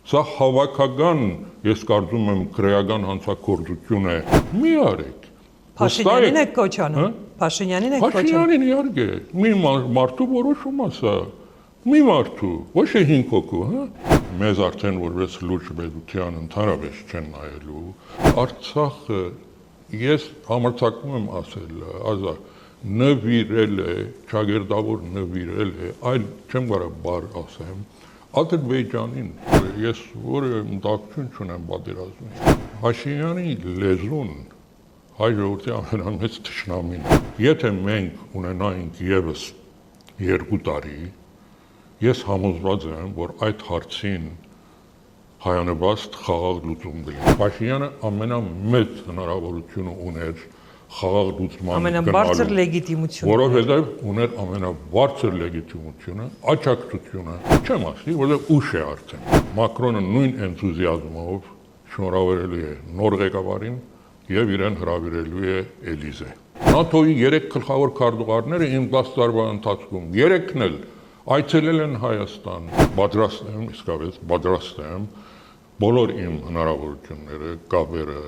Սա հավաքական, ես կարծում եմ, քրեական հանցագործություն է։ Մի արեք։ Փաշինյանին եք կոչանում։ Փաշինյանին եք կոչանում։ Փաշինյանին իհարկե։ Մի մարդու որոշում է սա։ Մի մարդու, ոչ թե 5 հոգու, հա։ Մեզ արդեն որպես լուրջ պետության ընդհանրապես չեն նայելու։ Արցախը ես համարձակվում եմ ասել, ազատ նվիրել է, ճագերտավոր նվիրել է, այլ չեմ կարող բառ ասեմ, Ադրբեջանին, ես որևէ մտահոգություն չունեմ պատերազմի։ Փաշինյանի լեզուն հայ ժողովրդի ամենամեծ թշնամին է։ Եթե մենք ունենայինք ևս 2 տարի, ես համոզված եմ, որ այդ հարցին հայանպաստ խաղաղ լուծում կլինի։ Փաշինյանը ամենամեծ հնարավորությունը ուներ խաղաղ լուծման ամենաբարձր լեգիտիմությունը, որովհետև ուներ ամենաբարձր լեգիտիմությունը, աջակցությունը, չեմ ասի, որովհետև ուշ է արդեն։ Մակրոնը նույն էնտուզիազմով շնորհավորելու է նոր ղեկավարին եւ իրեն հրավիրելու է Էլիզե։ ՆԱՏՕ-ի 3 գլխավոր քարտուղարները իմ 10 տարվա ընթացքում 3-ն էլ այցելել են Հայաստան։ Պատրաստ եմ, իսկապես պատրաստ եմ բոլոր իմ հնարավորությունները, կապերը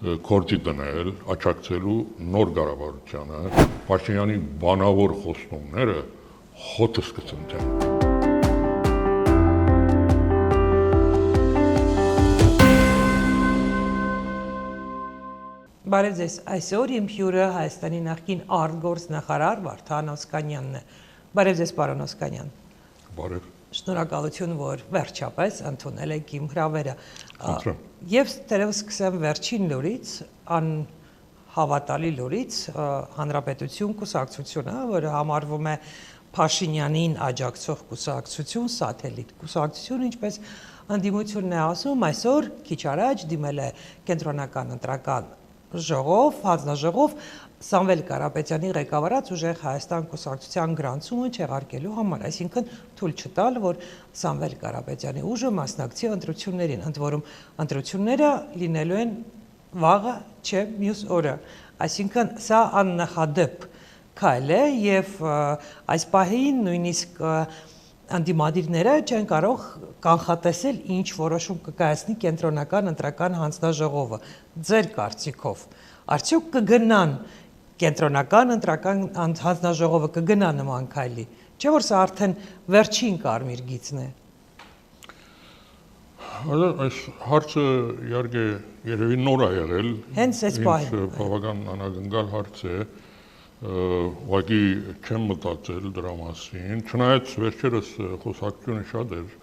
կորտի դնել, աջակցելու նոր կառավարությանը, Փաշինյանի բանավոր խոստումները հոտս կցնցեն։ Բարև ձեզ, այսօր իմ հյուրը Հայաստանի նախկին արտգործնախարար Վարդան Օսկանյանն է։ Բարև ձեզ, պարոն Օսկանյան։ Բարև։ Շնորհակալություն, որ վերջապես ընդունել եք իմ հրավերը։ Խնդրեմ։ Եվ դերևս սկսեմ վերջին լուրից, անհավատալի լուրից, Հանրապետություն կուսակցությունը, որը համարվում է Փաշինյանին աջակցող կուսակցություն, սաթելիտ կուսակցություն, ինչպես ընդդիմությունն է ասում, այսօր քիչ առաջ դիմել է կենտրոնական ընտրական ժողով, հանձնաժողով Սամվել Կարապետյանի ղեկավարած Ուժեղ Հայաստան կուսակցության գրանցումը չեղարկելու համար, այսինքն թույլ չտալ, որ Սամվել Կարապետյանի ուժը մասնակցի ընտրություններին, ընդ որում ընտրությունները լինելու են վաղը, չէ, մյուս օրը, այսինքն սա աննախադեպ քայլ է եւ այս պահին նույնիսկ անդիմադիրները չեն կարող կանխատեսել ինչ որոշում կկայացնի կենտրոնական ընտրական հանձնաժողովը։ Ձեր կարծիքով, արդյոք կգնան կենտրոնական ընտրական հանձնաժողովը կգնա նման քայլի, չէ՞ որ սա արդեն վերջին կարմիր գիծն է։ Այս հարցը իհարկե երևի նոր է եղել։ Հենց այս պահին։ Բավական անագնգալ հարց է։ Ուղղակի չեմ մտածել դրա մասին, չնայած վերջերս խոսակցությունը շատ էր,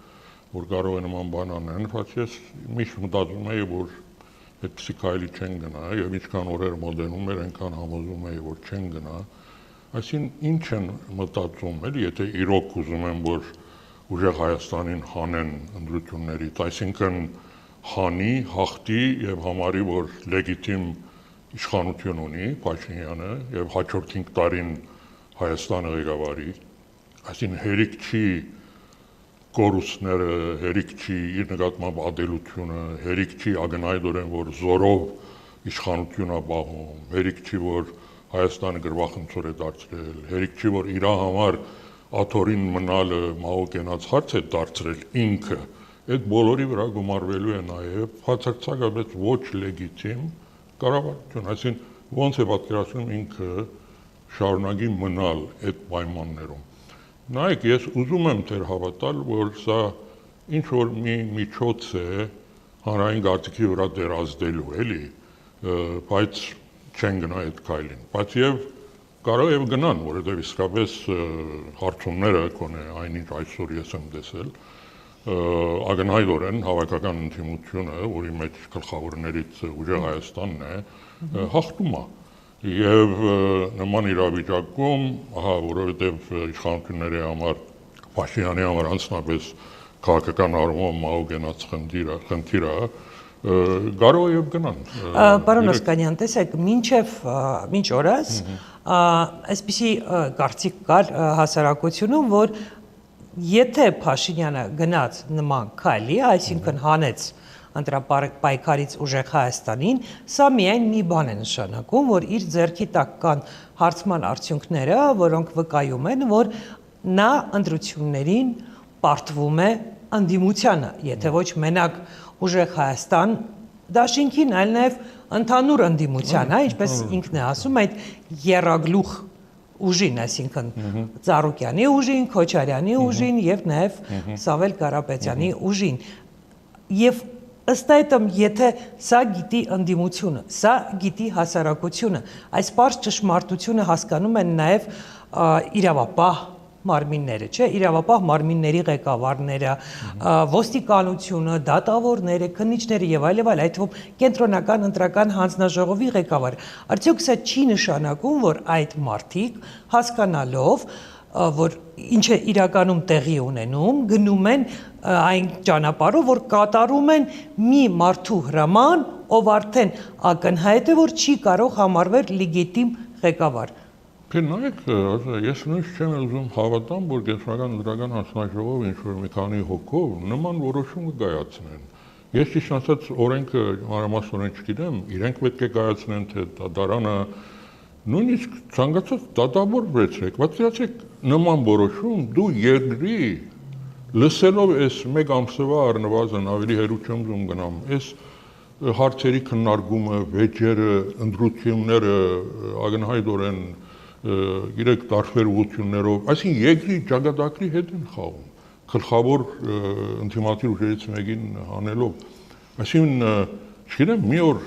որ կարող է նման բան անեն, բայց ես միշտ մտածում էի, որ այդպիսի քայլի չեն գնա, եւ ինչքան օրեր մոտենում էր, այնքան համոզում էի, որ չեն գնա։ Այսինքն ինչ են մտածում, էլի, եթե իրոք ուզում են, որ Ուժեղ Հայաստանին հանեն ընտրություններից, այսինքն հանի, հաղթի եւ համարի, որ լեգիտիմ իշխանություն ունի Փաշինյանը եւ հաջորդ 5 տարին Հայաստանը ղեկավարի, այսինքն հերիք չի կորուստները, հերիք չի իր նկատմամբ ադելությունը, հերիք չի ակնհայտորեն, որ զորով իշխանություն է պահում, հերիք չի, որ Հայաստանը գրվախնդիր է դարձրել, հերիք չի, որ իր համար աթորին մնալը մահոգենաց հարց է դարձրել ինքը, այդ բոլորի վրա գումարվելու է նաեւ բացարձակապես ոչ լեգիտիմ կառավարություն, այսինքն ոնց է պատկերացնում ինքը շարունակի մնալ այդ պայմաններում։ Նայեք, ես ուզում եմ թեր հավատալ, որ սա ինչ որ մի միջոց է հանրային կարծիքի վրա դեր ազդելու, էլի, բայց չեն գնա այդ քայլին։ Բայց եւ կարող է գնան, որովհետեւ իսկապես հարցումները կոնե այնինչ այսօր ես եմ տեսել, ակնհայտորեն հավաքական ընդդիմությունը, որի մեջ գլխավորներից Ուժեղ Հայաստանն է, հաղթում է։ Եվ նման իրավիճակում, որովհետև իշխանությունների համար, Փաշինյանի համար անձնապես քաղաքական առումով մահոգենաց խնդիրը, կարող է եւ գնան։ Պարոն Օսկանյան, տեսեք, մինչ օրս այսպիսի կարծիք կար հասարակությունում, որ եթե Փաշինյանը գնաց նման քայլի, այսինքն հանեց ընտրապայքարից Ուժեղ Հայաստանին, սա միայն մի բան է նշանակում, որ իր ձեռքի տակ կան հարցման արդյունքները, որոնք վկայում են, որ նա ընտրություններին պարտվում է ընդդիմությանը, եթե ոչ մենակ ուժեղ Հայաստան դաշինքին, այլ նաև ընդհանուր ընդդիմության, ինչպես ինքն է ասում, այդ եռագլուխ ուժին, այսինքն Ծառուկյանի ուժին, Քոչարյանի ուժին եւ նաեւ Սավել Կարապետյանի ուժին։ Եվ ըստ այդմ, եթե սա գիտի ընդդիմությունը, սա գիտի հասարակությունը, այս պարզ ճշմարտությունը հասկանում են նաեւ իրավապահ մարմինները, չէ, իրավապահ մարմինների ղեկավարները, ոստիկանությունը, դատավորները, քննիչները եւ այլն, այդ թվում կենտրոնական ընտրական հանձնաժողովի ղեկավարը։ Արդյոք սա չի նշանակում, որ այդ մարդիկ հասկանալով, որ ինչ է իրականում տեղի ունենում, գնում են այն ճանապարհով, որ կատարում են մի մարդու հրաման, ով արդեն ակնհայտ է, որ չի կարող համարվել լեգիտիմ ղեկավար։ Նայեք, ես նույնիսկ չեմ ուզում հավատամ, որ կենտրոնական ընտրական հանձնաժողովը ինչ-որ մի քանի հոգով նման որոշում կկայացնեն։ Ես ճիշտ ասած օրենքը մանրամասնորեն չգիտեմ, իրենք պետք է կայացնեն, թե դատարանը նույնիսկ ցանկացած դատավոր վերցրեք, բայց նման որոշում դու երկրի լսելով այս մեկ ամսվա առնվազն ավելի հեռու չեմ ուզում գնամ, այս հարցերի քննարկումը, վեճերը, ընտրությունները ակնհայտորեն գիրեք տարբեր ուղղություններով, այսինքն երկրի ճակատագրի հետ են խաղում, գլխավոր ինտիմատիվ ուժերից մեկին հանելով, այսինքն չգիտեմ մի օր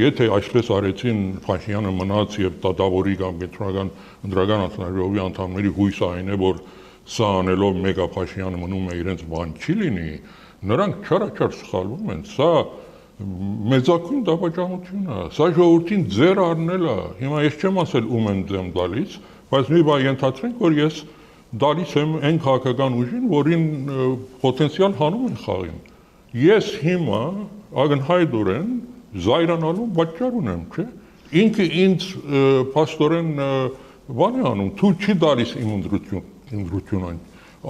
եթե այսպես արեցին Փաշինյանը մնաց եւ դատավորի կամ կենտրոնական ընտրական հանձնաժողովի անդամների հույսը այն է, որ սա անելով մեգա Փաշինյանը մնում է իրենց բան չի լինի, նրանք չարաչար սխալվում են, սա մեծակույն դավաճանություն է, սա ժողովրդին ձեռ առնել է, հիմա ես չեմ ասել ում եմ ձեմ տալիս, բայց մի բան ենթադրենք, որ ես տալիս եմ այն քաղաքական ուժին, որին պոտենցիալ հանում են խաղին։ Ես հիմա ակնհայտորեն զայրանալու պատճառ ունեմ, չէ՞։ Ինքը ինձ փաստորեն բան է անում, թույլ չի տալիս իմ ընդրությունն։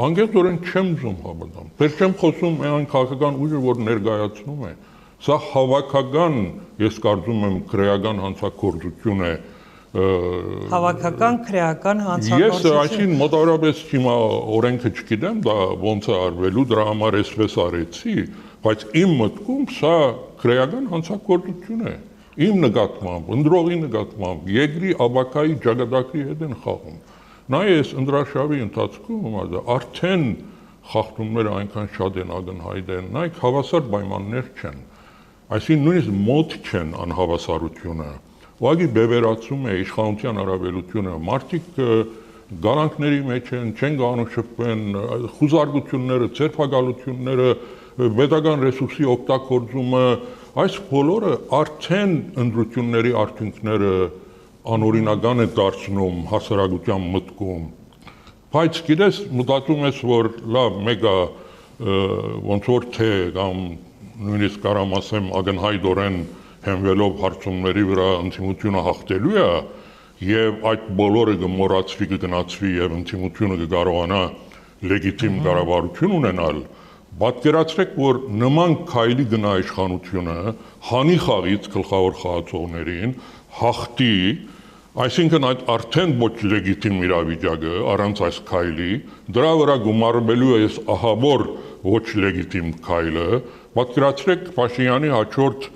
Անկեղծորեն չեմ ուզում հավատամ։ Դեռ չեմ խոսում այն քաղաքական ուժը, որ ներկայացնում է։ Սա հավաքական, ես կարծում եմ, քրեական հանցագործություն է։ Հավաքական քրեական հանցագործություն։ Ես այսին մոտավորապես հիմա օրենքը չգիտեմ, դա ոնց է արվելու, դրա համար էսպես արեցի, բայց իմ մտքում սա քրեական հանցագործություն է։ Իմ նկատմամբ, ընդրողի նկատմամբ, երկրի աբակայի ճակատագրի հետ են խաղում։ Նայես ընդրաշավի ընթացքում արդեն խախտումները այնքան շատ են ակնհայտ են, նայեք հավասար պայմաններ չեն։ Այսինքն նույնիսկ մոտ չեն անհավասարությունը։ Ուղղակի բևեռացում է իշխանության առավելությունը, մարդիկ գալանքների մեջ են, չեն գանում շփվեն, խուզարկությունները, ցերպակալությունները, պետական ռեսուրսի օգտագործումը, այս բոլորը արդեն ընդրությունների արդյունքները անօրինական է դարձնում հասարակության մտքում։ Բայց գիտես, մտածում ես, որ լավ, մեկը ոնց որ թե կամ նույնիսկ կարամ ասեմ ակնհայտորեն հենվելով հարցումների վրա ընդդիմությունը հաղթելու է եւ այդ բոլորը կմոռացվի, կգնացվի եւ ընդդիմությունը կկարողանա լեգիտիմ կառավարություն ունենալ, պատկերացրեք, որ նման քայլի գնա իշխանությունը հանի խաղից գլխավոր խաղացողներին հաղթի, այսինքն այդ արդեն ոչ լեգիտիմ իրավիճակը առանց այս քայլի, դրա վրա գումարվելու է ահավոր ոչ լեգիտիմ քայլը, պատկերացրեք Փաշինյանի հաջորդ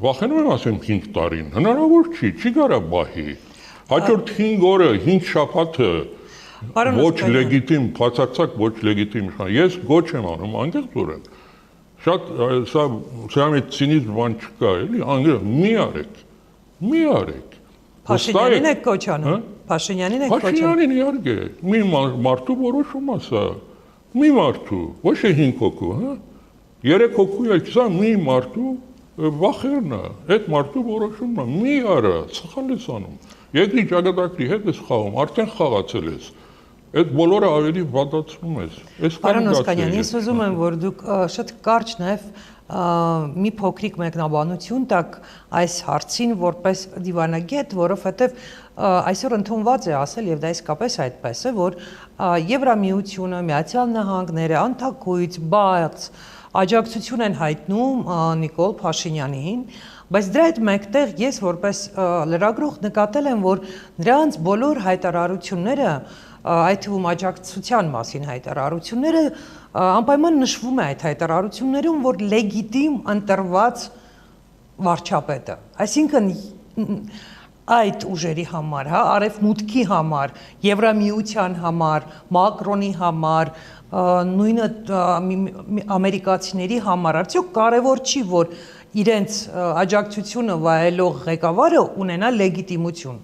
վախենում եմ ասեմ 5 տարին, հնարավոր չի կարա բահի, հաջորդ 5 օրը, 5 շաբաթը ոչ լեգիտիմ, բացարձակ ոչ լեգիտիմ իշխան, ես գոչ եմ անում, անկեղծորեն, շատ սա մի ցինիզմ բան չկա, էլի, մի արեք, Փաշինյանին եք կոչ անում, Փաշինյանին եք կոչ անում։ Փաշինյանին իհարկե, մի մարդու որոշում է սա, մի մարդու, ոչ է 5 հոգու, հա, 3 հոգու էլ սա մի մարդու վախերն է, այդ մարդու որոշումն է, մի արա, սխալ ես անում, երկրի ճակատագրի հետ ես խաղում, արդեն խաղացել ես, այդ բոլորը ավելի վատացնում ես։ Պարոն Օսկանյան, ես ուզում եմ, որ դուք շատ կարճ նաև մի փոքրիկ մեկնաբանություն տակ այս հարցին որպես դիվանագետ, որովհետև այսօր ընդունված է ասել եւ դա իսկապես այդպես է, որ Եվրամիությունը, Միացյալ Նահանգները անթակույց, բաց աջակցություն են հայտնում Նիկոլ Փաշինյանին, բայց դրա հետ մեկտեղ ես որպես լրագրող նկատել եմ, որ նրանց բոլոր հայտարարությունները այդ թվում աջակցության մասին հայտարարությունները անպայման նշվում է այդ հայտարարություններում, որ լեգիտիմ ընտրված վարչապետը, այսինքն այդ ուժերի համար, հա, արևմուտքի համար, Եվրամիության համար, Մակրոնի համար, նույնը ամերիկացիների համար, արդյոք կարևոր չի, որ իրենց աջակցությունը վայելող ղեկավարը ունենա լեգիտիմություն։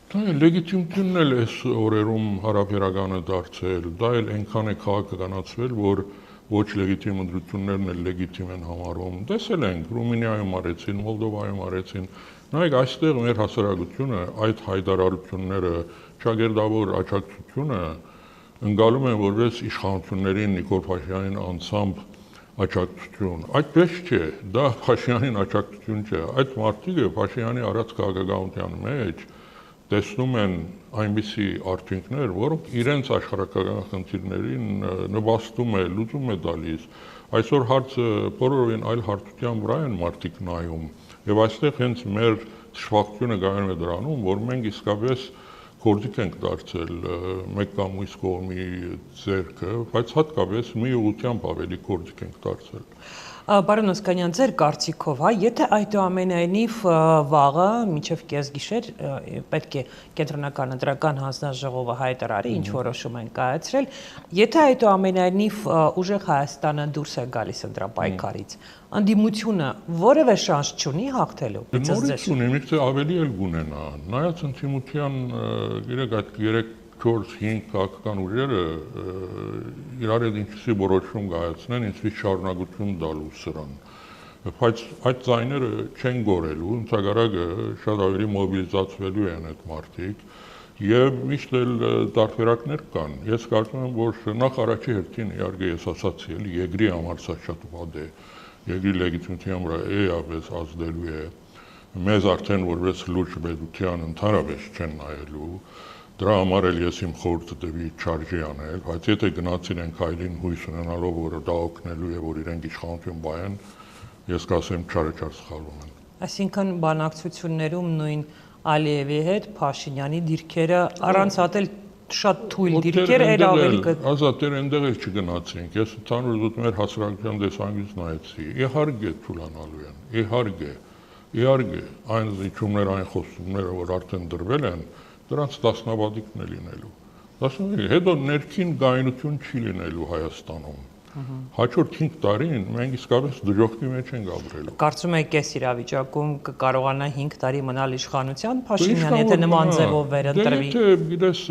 Դա լեգիտիմությունն էլ այս օրերում հարաբերական է դարձել, դա էլ այնքան է քաղաքականացվել, որ ոչ լեգիտիմ ընտրություններն էլ լեգիտիմ են համարվում։ Տեսել ենք, Ռումինիայում արեցին, Մոլդովայում արեցին։ Նայեք, այստեղ մեր հասարակությունը այդ հայտարարությունները, ճագերդավոր աջակցությունը ընկալում են որպես իշխանություններին Նիկոլ Փաշինյանին անձամբ աջակցություն։ Այդպես չէ, դա Փաշինյանին աջակցություն չէ։ Այդ մարդիկը Փաշինյանի առած քաղաքականության մեջ տեսնում են այնպիսի արդյունքներ, որոնք իրենց աշխարհական խնդիրներին նվաստում է, լուծում է տալիս։ Այսօր հարցը բոլորովին այլ հարթության վրա են մարդիկ նայում, եւ այստեղ հենց մեր թշվառությունը գայանում է դրանում, որ մենք իսկապես գործիք ենք դարձել մեկ կամ ույս կողմի ձեռքը, բայց հատկապես մի ուղղությամբ ավելի գործիք ենք դարձել։ Պարոն Օսկանյան, ձեր կարծիքով, հա, եթե այդուամենայնիվ վաղը մինչև կեսգիշեր պետք է կենտրոնական ընտրական հանձնաժողովը հայտարարի, ինչ որոշում են կայացրել, եթե այդուամենայնիվ ուժեղ Հայաստանը դուրս է գալիս ընտրապայքարից, ընդդիմությունը որևէ շանս չունի հաղթելու։ Նորից ունի, միգուցե ավելի էլ կունենա։ Նայած ընդդիմության, գիտեք, այդ 3-4-5 քաղաքական ուժերը իրար հետ ինչպիսի որոշում կայացնեն, ինչպիսի շարունակություն տալու սրան։ Բայց այդ ձայները չեն գորելու, ընդհակառակը շատ ավելի մոբիլիզացվելու են այդ մարդիկ եւ միշտ էլ տարբերակներ կան։ Ես կարծում եմ, որ նախ առաջի հերթին իհարկե ես ասացի, էլի երկրի համար սա շատ վատ է, երկրի լեգիտիմության վրա էապես ազդելու է։ Մեզ արդեն որպես լուրջ պետության ընդհանրապես չեն նայելու։ Դրա համար էլ ես իմ խորհուրդը տվի չարժի անել, բայց եթե գնացին են քայլին հույս ունենալով, որ դա օգնելու է, որ իրենք իշխանություն բայեն, ես կասեմ չարը սխալվում են։ Այսինքն բանակցություններում նույն Ալիևի հետ Փաշինյանի դիրքերը առանց հատել շատ թույլ դիրքեր էլ ավելի Ազատ էր այնտեղ էլ չգնացինք։ Ես ընդհանուր մեր հասարակության տեսանկյունից նայեցի։ Իհարկե թուլանալու են, իհարկե այն զիջումներ, այն խոստումները, որ արդեն դրվել են, դրանց դասնապատիկն է լինելու։ Հետո ներքին գայունություն չի լինելու Հայաստանում։ Հաջորդ 5 տարին մենք իսկապես դժոխքի մեջ ենք ապրելու։ Կարծում եք այս իրավիճակում կկարողանա 5 տարի մնալ իշխանության Փաշինյան, եթե նման ձևով վերընտրվի։ Եթե գիտես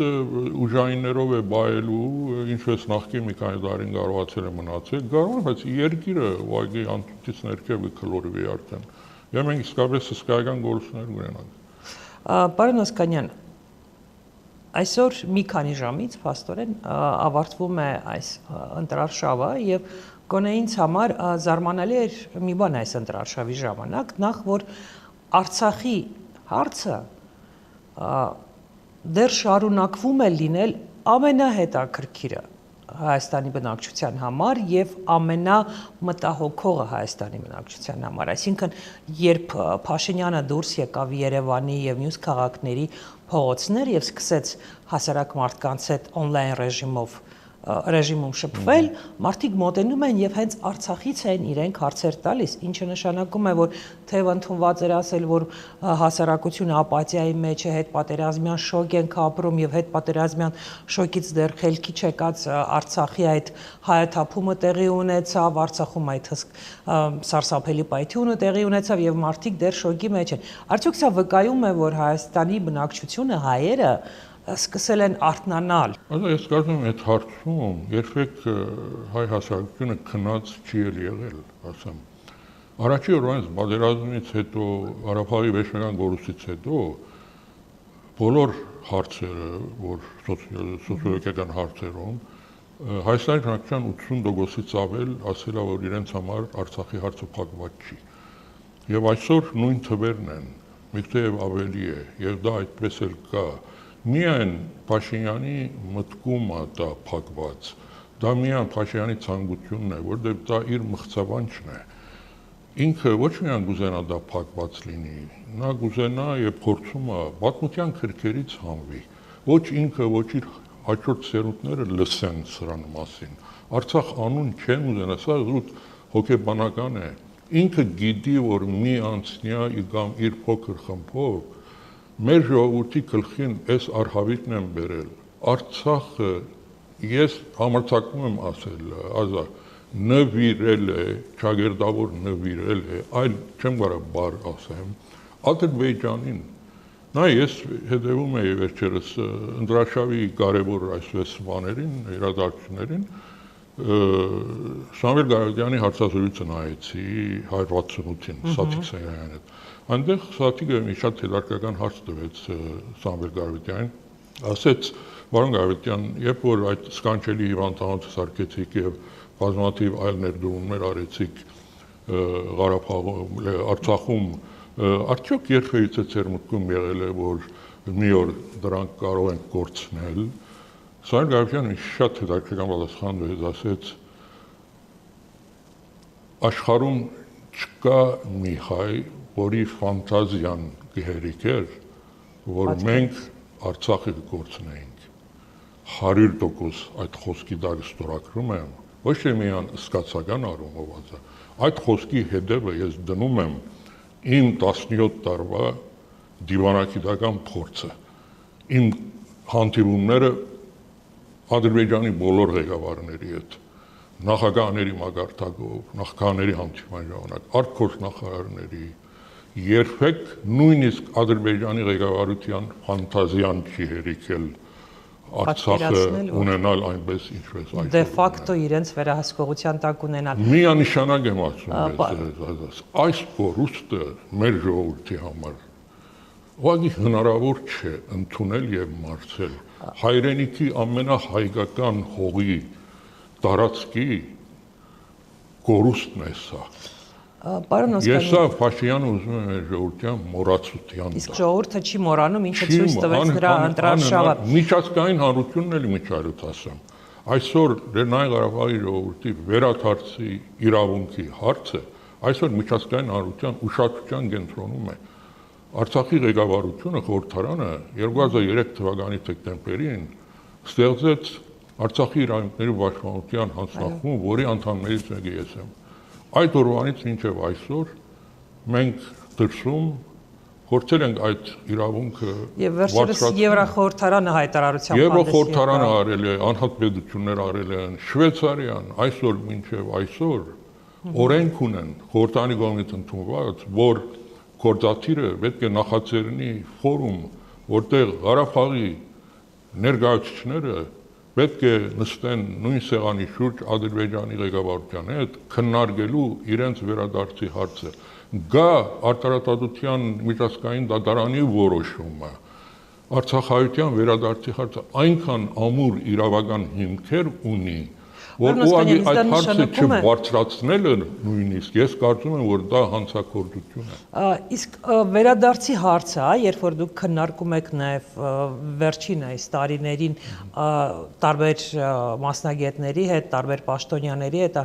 ուժայիններով է բայելու, ինչպես նախկին մի քանի տարին կարողացել է մնացել, կարող է, բայց երկիրը ուղղակի անցուդից ներքև կքլորվի արդեն։ Եվ մենք իսկապես հսկայական գործունեություն ունենանք։ Պարոն Օսկանյան, այսօր մի քանի ժամից փաստորեն ավարտվում է այս ընտրարշավը եւ գոնե ինձ համար զարմանալի էր մի բան այս ընտրարշավի ժամանակ, նախ որ Արցախի հարցը դեռ շարունակվում է լինել ամենահետաքրքիրը Հայաստանի բնակչության համար եւ ամենամտահոգողը Հայաստանի բնակչության համար, այսինքն երբ Փաշինյանը դուրս եկավ Երևանի եւ մյուս քաղաքների փողոցներ եւ սկսեց հասարակ մարդկանց հետ on-line ռեժիմում շփվել, մարդիկ մոտենում են եւ հենց Արցախից են իրենք հարցեր տալիս, ինչը նշանակում է, որ թեև ընդունված էր ասել, որ հասարակությունը ապաթիայի մեջ է, հետպատերազմյան շոկ ենք ապրում եւ հետպատերազմյան շոկից դեռ խելքի չեկած Արցախի այդ հայաթափումը տեղի ունեցավ, Արցախում այդ սարսափելի պայթյունը տեղի ունեցավ եւ մարդիկ դեռ շոկի մեջ են։ Արդյոք սա վկայում է, որ Հայաստանի բնակչությունը, հայերը սկսել են արթնանալ։ Ես կարծում եմ այդ հարցում երբեք հայ հասարակությունը քնած չի եղել, ասեմ։ Առաջի օրվանից պատերազմից հետո, Ղարաբաղի վերջնական գոյությունից հետո բոլոր հարցերը, որ սոցիոլոգիական հարցերում Հայաստանի բնակչության 80%-ից ավել ասել է, որ իրենց համար Արցախի հարցը փակված չի։ Եվ այսօր նույն թվերն են, միգուցե ավելի է, եւ դա այդպես էլ կա։ Միայն Փաշինյանի մտքումը դա փակված, դա միայն Փաշինյանի ցանկությունն է, որտեղ դա իր մղձավանջն է։ Ինքը ոչ միայն գուզենա դա փակված լինի, նա գուզենա եւ փորձում է պատմության քրքերից հանվի։ Ոչ ինքը, ոչ իր հաջորդ սերունդները լսեն սրան մասին։ Արցախ անուն չեն ուզենա, սա զուտ հոգեբանական է։ Ինքը գիտի, որ մի անցնյա կամ իր փոքր խմբով մեր ժողովրդի գլխին այս արհավիրքն են բերել։ Արցախը ես համարձակվում եմ ասել, ազատ նվիրել է, ճագերդավոր նվիրել է, այլ չեմ կարող բառ ասեմ, Ադրբեջանին։ Նա ես հետևում եի վերջերս ընդրաշավի կարևոր այսպես բաներին, իրադարձություններին, Սամվել Գայոդյանի հարցազրույցը նայեցի 168-ին Սաթիկ Սայրյանի հետ։ Այնտեղ Սաթիկը մի շատ հետաքրքրական հարց տվեց Սամվել Գայոդյանին, ասեց. Պարոն Գայոդյան, երբ որ այդ սքանչելի հիվանդանոցը սարքեցիք եւ բազմաթիվ այլ ներդրումներ արեցիք Ղարաբաղում, Արցախում, արդյոք երբևիցե ձեր մտքում եղել է, որ մի օր դրանք կարող են կորցնել։ Սամվել Գայոդյանը շատ հետաքրքրական պատասխան տվեց, ասեց. Աշխարհում չկա մի հայ, որի ֆանտազիան գերիքեր, որ մենք Արցախը կկորցնեինք։ 100% այդ խոսքի դակ ստորագրում եմ, ոչ թե միայն սկացական առումով, այդ խոսքի հետևը ես դնում եմ իմ 17 տարվա դիվանագիտական փորձը, իմ հանդիպումները Ադրբեջանի բոլոր ղեկավարների հետ, նախագահների մակարդակով, նախագահների հանդիպման ժամանակ, արտգործնախարարների, երբեք նույնիսկ Ադրբեջանի ղեկավարության ֆանտազիան չի հերիքել Արցախը ունենալ այնպես ինչպես այս։ Դե ֆակտո իրենց վերահսկողության տակ ունենալ։ Միանշանակ եմ ասում ես, այս կորուստը մեր ժողովրդի համար ուղղակի հնարավոր չէ ընդունել եւ մարսել։ Հայրենիքի ամենահայկական հողի տարածքի կորուստն է սա։ Պարոն Օսկանյան, ես սա Փաշինյանը ուզում եմ մեր ժողովրդյան մոռացության տալ։ Իսկ ժողովուրդը չի մոռանում, ինչը ցույց տվեց նրա ընտրարշավը։ Միջազգային հանրությունն էլ միջարույթ ասեմ։ Այսօր Լեռնային Ղարաբաղի ժողովրդի վերադարձի իրավունքի հարցը այսօր միջազգային հանրության ուշադրության կենտրոնում է։ Արցախի ղեկավարությունը խորհրդարանը 2003 թվականի դեկտեմբերին ստեղծեց Արցախի իրավունքների պաշտպանության հանձնախումբ, որի անդամներից մեկը ես եմ։ Այդ օրվանից մինչև այսօր մենք դրսում փորձել ենք այդ իրավունքը եւ վերջերս Եվրախորհրդարանը հայտարարությամբ Եվրախորհրդարանը արել է, անհատպետություններ արել են, Շվեյցարիան, այսօր մինչև այսօր օրենք ունեն խորհրդանի կողմից ընդունված, որ գործադիրը պետք է նախաձեռնի ֆորում, որտեղ Ղարաբաղի ներկայացուցիչները պետք է նստեն նույն սեղանի շուրջ Ադրբեջանի ղեկավարության հետ քննարկելու իրենց վերադարձի հարցը։ Գա արտարադատության միջազգային դատարանի որոշումը։ Արցախայության վերադարձի հարցը այնքան ամուր իրավական հիմքեր ունի, որ ուղղակի այդ հարցը չբարձրացնելը նույնիսկ ես կարծում եմ, որ դա հանցագործություն է։ Իսկ վերադարձի հարցը, երբ որ դուք քննարկում եք նաև վերջին այս տարիներին տարբեր մասնագետների հետ, տարբեր պաշտոնյաների հետ,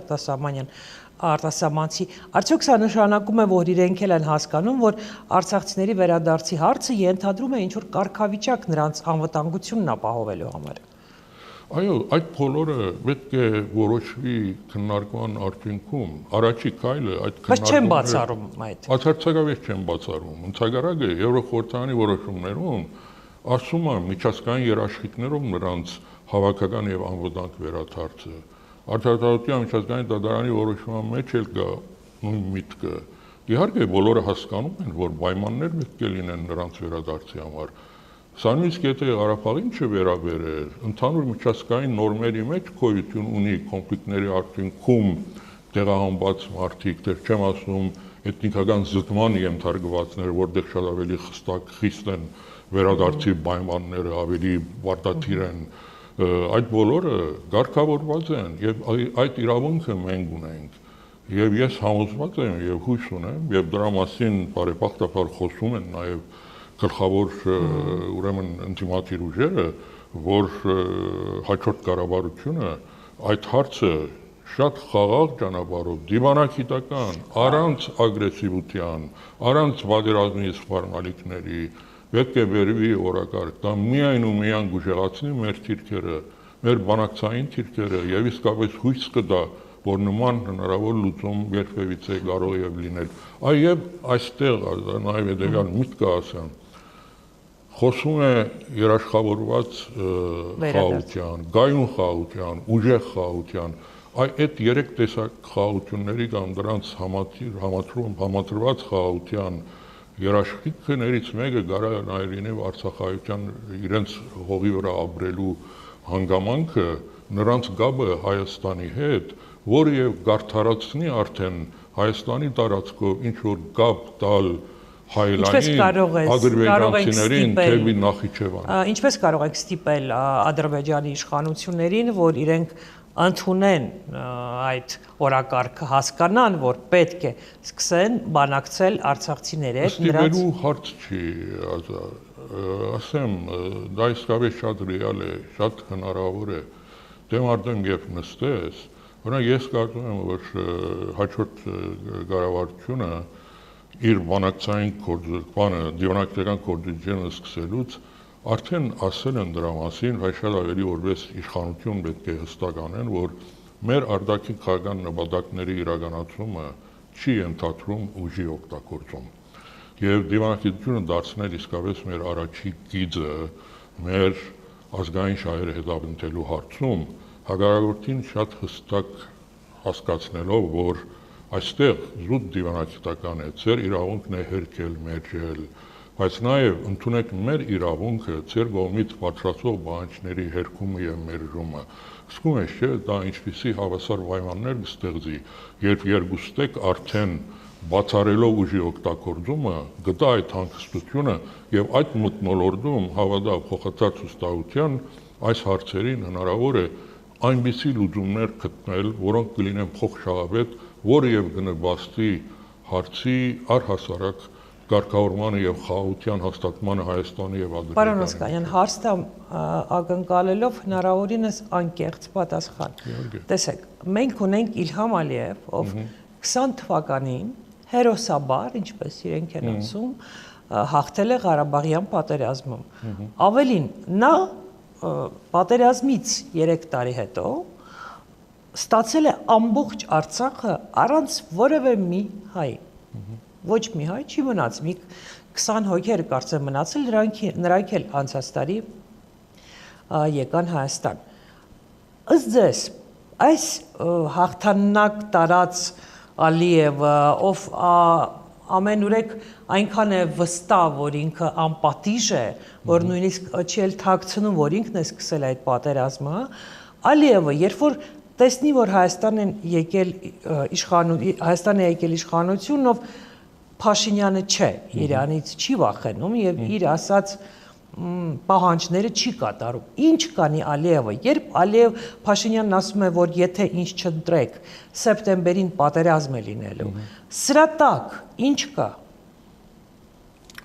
արտասահմանցի, արդյոք սա նշանակում է, որ իրենք էլ են հասկանում, որ արցախցիների վերադարձի հարցը ենթադրում է ինչ-որ կարգավիճակ նրանց անվտանգությունն ապահովելու համար։ Այո, այդ բոլորը պետք է որոշվի քննարկման արդյունքում, առաջի քայլը այդ քննարկումները։ Բայց չեն բացառում այդ։ Բացարձակապես չեն բացառում։ Ընդհանրակը Եվրոխորհրդարանի որոշումներում ասում է միջազգային երաշխիքներով նրանց հավաքական եւ անվտանգ վերադարձը։ Արտարադատության միջազգային դատարանի որոշման մեջ էլ կա նույն միտքը։ Իհարկե բոլորը հասկանում են, որ պայմաններ պետք է լինեն նրանց վերադարձի համար։ Սա նույնիսկ եթե Ղարաբաղին չվերաբերեր, ընդհանուր միջազգային նորմերի մեջ գոյություն ունի կոնֆլիկտների արդյունքում տեղահանված մարդիկ, դեռ չեմ ասում էթնիկական զտման ենթարկվածներ, որտեղ շատ ավելի խիստ են վերադարձի պայմանները, ավելի պարտադիր են, այդ բոլորը կարգավորված են եւ այդ իրավունքը մենք ունենք։ Եվ ես համոզված եմ եւ հույս ունեմ եւ դրա մասին բարեբախտաբար խոսում են նաեւ գլխավոր ուրեմն ինտիմատիր ուժերը, որ հաջորդ կառավարությունը այդ հարցը շատ խաղաղ ճանապարհով, դիվանագիտական, առանց ագրեսիվության, առանց պատերազմի սպառնալիքների, պետք է վերվի օրակարգ, դա միայն ու միայն գուժեղացնի մեր թիրքերը, մեր բանակցային թիրքերը եւ իսկապես հույս կտա, որ նման հնարավոր լուծում երբևիցե կարող է լինել։ Այև այստեղ նաեւ հետեւյալ միտքը ասեմ, խոսում է երաշխավորված խաղաղության, գայուն խաղաղության, ուժեղ խաղաղության, այդ երեք տեսակ խաղաղությունների կամ դրանց համադրված խաղաղության երաշխիքներից մեկը գարա նաև լինի Արցախայության իրենց հողի վրա ապրելու հանգամանքը, նրանց գաբը Հայաստանի հետ, որը եւ գարթարացնի արդեն Հայաստանի տարածքով ինչ որ գաբ տալ հայլային ադրբեջանցիներին թեպի Նախիջևան։ Ինչպես կարող եք ստիպել Ադրբեջանի իշխանություններին, որ իրենք ընդունեն այդ օրակարգը, հասկանան, որ պետք է սկսեն բանակցել արցախցիների հետ, Ստիպելու հարց չի, ասեմ, դա իսկապես շատ ռեալ է, շատ հնարավոր է, դեմ արդեն երբ նստես, օրինակ ես կարծում եմ, որ հաջորդ կառավարությունը իր բանակցային դիվանագիտական գործընկերությունը սկսելուց արդեն ասել են դրա մասին, բայց շատ ավելի որպես իշխանություն պետք է հստականեն, որ մեր արտաքին քաղաքական նպատակների իրականացումը չի ենթադրում ուժի օգտագործում։ Եվ դիվանագիտությունը դարձնել իսկապես մեր առաջի գիծը մեր ազգային շահերը հետապնդելու հարցում, հակառակորդին շատ հստակ հասկացնելով, որ այստեղ զուտ դիվանագիտական է, ձեր իրավունքն է հերքել, մեջել, բայց նաև ընդունեք մեր իրավունքը, ձեր կողմից պատրաստվող պահանջների հերքումը եւ մերժումը։ Սկսում է չէ, դա ինչպիսի հավասար պայմաններ կստեղծի, երբ երկուստեք արդեն բացառելով ուժի օգտագործումը, գտա այդ հանգստությունը եւ այդ մթնոլորտում հավատա փոխադարձ ուստահության այս հարցերին հնարավոր է այնպիսի լուծումներ գտնել, որոնք կլինեն փոխշահավետ, որը եւ կնպաստի հարցի առհասարակ կարգավորմանը եւ խաղաղության հաստատմանը Հայաստանի եւ Ադրբեջանի։ Պարոն Օսկանյան, հարցը ակնկալելով հնարավորինս անկեղծ պատասխան։ Տեսեք, մենք ունենք Իլհամ Ալիև, ով 20 թվականին հերոսաբար, ինչպես իրենք են ասում, հաղթել է Ղարաբաղյան պատերազմում։ Ավելին, նա պատերազմից 3 տարի հետո ստացել է ամբողջ Արցախը առանց որևէ մի հայի։ Ոչ մի հայ չի մնաց, մի 20 հոգեր կարծեմ մնացել, նրանք էլ անցած տարի եկան Հայաստան։ Ըստ ձեզ, այս հաղթանակ տարած Ալիևը, ով ամենուրեք այնքան է վստահ, որ ինքը անպատիժ է, որ նույնիսկ չի էլ թաքցնում, որ ինքն է սկսել այդ պատերազմը, Ալիևը, երբ որ տեսնի, որ Հայաստան է եկել իշխանությունով, Փաշինյանը չէ, Իրանից չի վախենում եւ իր ասած պահանջները չի կատարում։ Ինչ կանի Ալիևը, երբ Փաշինյանն ասում է, որ եթե ինչ չընտրեք, սեպտեմբերին պատերազմ է լինելու։ Սրա տակ ինչ կա։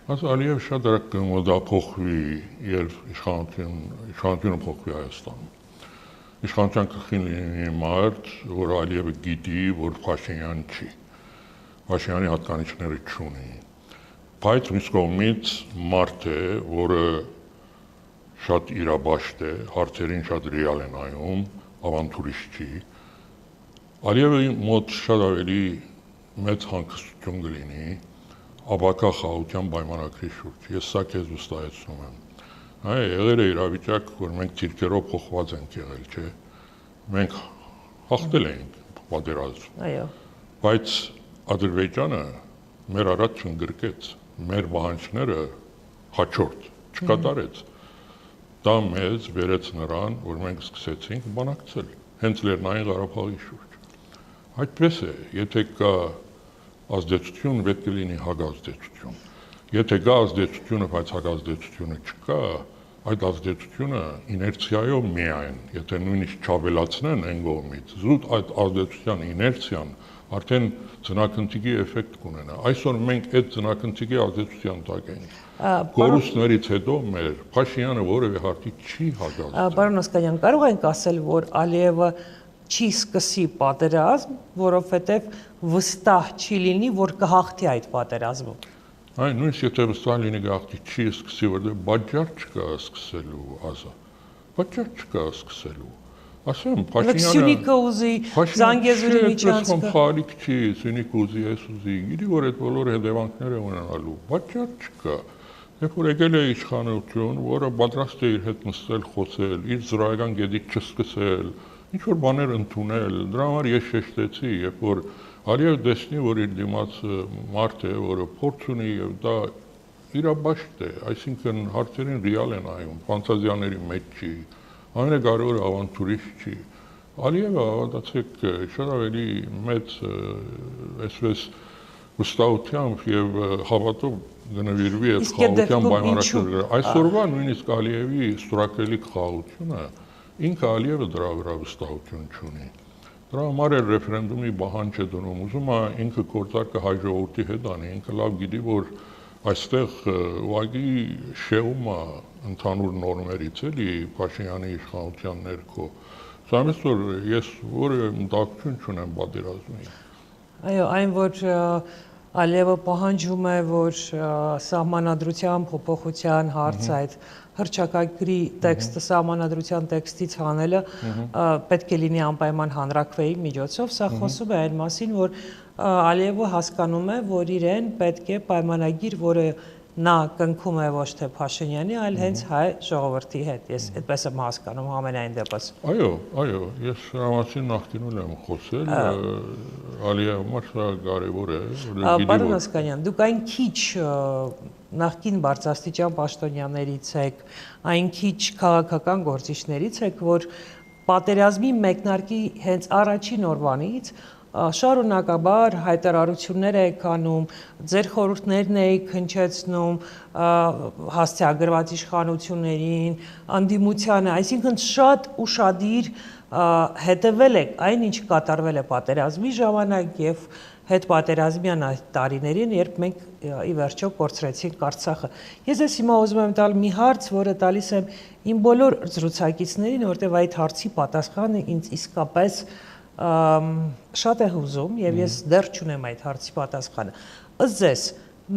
Ալիև շատ արագ կմոդա փոխվի, երբ իշխանությունը փոխվի Հայաստանում։ Իշխանության կխին լինի մարդ, որ Ալիևը գիտի, որ Փաշինյան չի։ Փաշինյանի հատկանիշները չունի, բայց մյուս կողմից մարդ է, որը շատ իրաբաշտ է, հարցերին շատ ռեալ է նայում, ավանտուրիստ չի։ Ալիևի մոտ շատ ավելի մեծ հանգստություն կլինի ապակա խաղաղության պայմանագրի շուրջ։ Ես սա քեզ վստահեցնում եմ։ Եղել է իրավիճակ, որ մենք թիրքերով փոխված ենք եղել, չէ։ Մենք հաղթել ենք պատերազմ։ Այո։ Բայց Ադրբեջանը մեր առաջ չընդգրկեց, մեր պահանջները հաջորդ չկատարեց։ Դա մեզ բերեց նրան, որ մենք սկսեցինք բանակցել, հենց Լեռնային Ղարաբաղի շուրջ։ Այդպես է, եթե կա ազդեցություն, պետք է լինի հակազդեցություն։ Եթե կա ազդեցությունը, բայց հակազդեցությունը չկա, այդ ազդեցությունը իներցիայով միայն, եթե նույնիսկ չավելացնեն այն կողմից, զուտ այդ ազդեցության իներցիան արդեն ձնակնտիկի էֆեկտ կունենա։ Այսօր մենք այդ ձնակնտիկի ազդեցության տակ ենք։ Կորուստներից հետո մեր Փաշինյանը որևէ հարցի չի հաջողել։ Պարոն Օսկանյան, կարող ենք ասել, որ Ալիևը չի սկսի պատերազմ, որովհետև վստահ չի լինի, որ կհաղթի այդ պատերազմում։ Այն նույնիսկ եթե Ստալինի գաղթի չի սկսի, որտեղ բաժար չկա սկսելու ազա։ Բաժար չկա սկսելու։ Ասեմ, Սյունիքը ուզի, Զանգեզուրի միջանցքը։ Խալիք չի, Սյունիք ուզի, ես ուզի, գիտի որ այդ բոլոր հետևանքները ունենալու։ Բաժար չկա։ Երբ որ եկել է իշխանություն, որը պատրաստ է իր հետ նստել, խոսել, իր զրոյական գետից չսկսել, ինչ որ բաներ ընդունել, դրա համար ես շեշտեցի, երբ որ Ալիև տեսնի, որ իր դիմաց մարդ է, որը փորձ ունի եւ դա իրաբաշտ է, այսինքն հարցերին ռեալ է նայում, ֆանտազիաների մեջ չի, ամենակարևորը ավանտուրիստ չի։ Ալիևը, հավատացեք, շատ ավելի մեծ այսպես վստահությամբ եւ հավատով գնվիրվի այս խաղաղության պայմանագրերը։ Այսօրվա նույնիսկ Ալիևի ստորակելի խաղաղությունը ինքը Ալիևը դրա վրա վստահություն չունի։ Դրա համար է ռեֆերենդումի բանջ է դնում, ուզում է ինքը գործարկը հայ ժողովրդի հետ անի, ինքը լավ գիտի, որ այստեղ ուղղակի շեղում է ընդհանուր նորմերից էլի Փաշինյանի իշխանության ներքո։ Սամես որ ես որևէ մտահոգություն չունեմ պատերազմի։ Այո, այն որ Ալիևը պահանջում է, որ սահմանադրության փոփոխության հարց այդ հռչակագրի տեքստը սահմանադրության տեքստից հանելը պետք է լինի անպայման հանրաքվեի միջոցով, սա խոսում է այն մասին, որ Ալիևը հասկանում է, որ իրեն պետք է պայմանագիր, որը նա կնքում է ոչ թե Փաշինյանի, այլ հենց հայ ժողովրդի հետ։ Ես այդպես եմ հասկանում ամենայն դեպս։ Այո, ես նրա մասին նախկինում եմ խոսել, Ալիևը շատ կարևոր է, Պարոն Ասկանյան, դուք այն քիչ նախկին բարձրաստիճան պաշտոնյաներից եք, այն քիչ քաղաքական գործիչներից եք, որ պատերազմի մեկնարկի հենց առաջին օրվանից շարունակաբար հայտարարություններ եք անում, ձեր խորհուրդներն եք հնչեցնում հասցեագրված իշխանություններին, անդիմությանը, այսինքն շատ ուշադիր հետևել եք այն, ինչ կատարվել է պատերազմի ժամանակ եւ հետպատերազմյան տարիներին, երբ մենք ի վերջո կորցրեցինք Արցախը։ Ես ես հիմա ուզում եմ տալ մի հարց, որը տալիս եմ իմ բոլոր զրուցակիցներին, որտեղ այդ հարցի պատասխանը ինձ իսկապես շատ է հուզում եւ ես դեռ չունեմ այդ հարցի պատասխանը։ Ըստ ձեզ,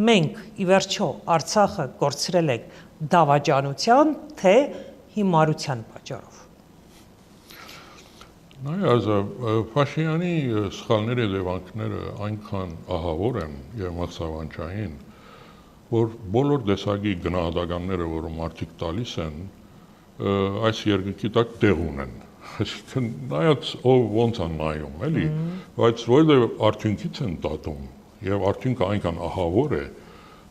մենք ի վերջո Արցախը կորցրել ենք դավաճանության, թե հիմարության պատճառով։ Նայած Փաշինյանի սխալների հետևանքները այնքան ահավոր են եւ մրցավանջային, որ բոլոր տեսակի գնահատականները, որ մարդիկ տալիս են, այս երկրի տակ տեղ ունեն։ Այսինքն նայած ով ոնց է նայում, էլի, բայց որովհետեւ արդյունքից են դատում եւ արդյունքը այնքան ահավոր է,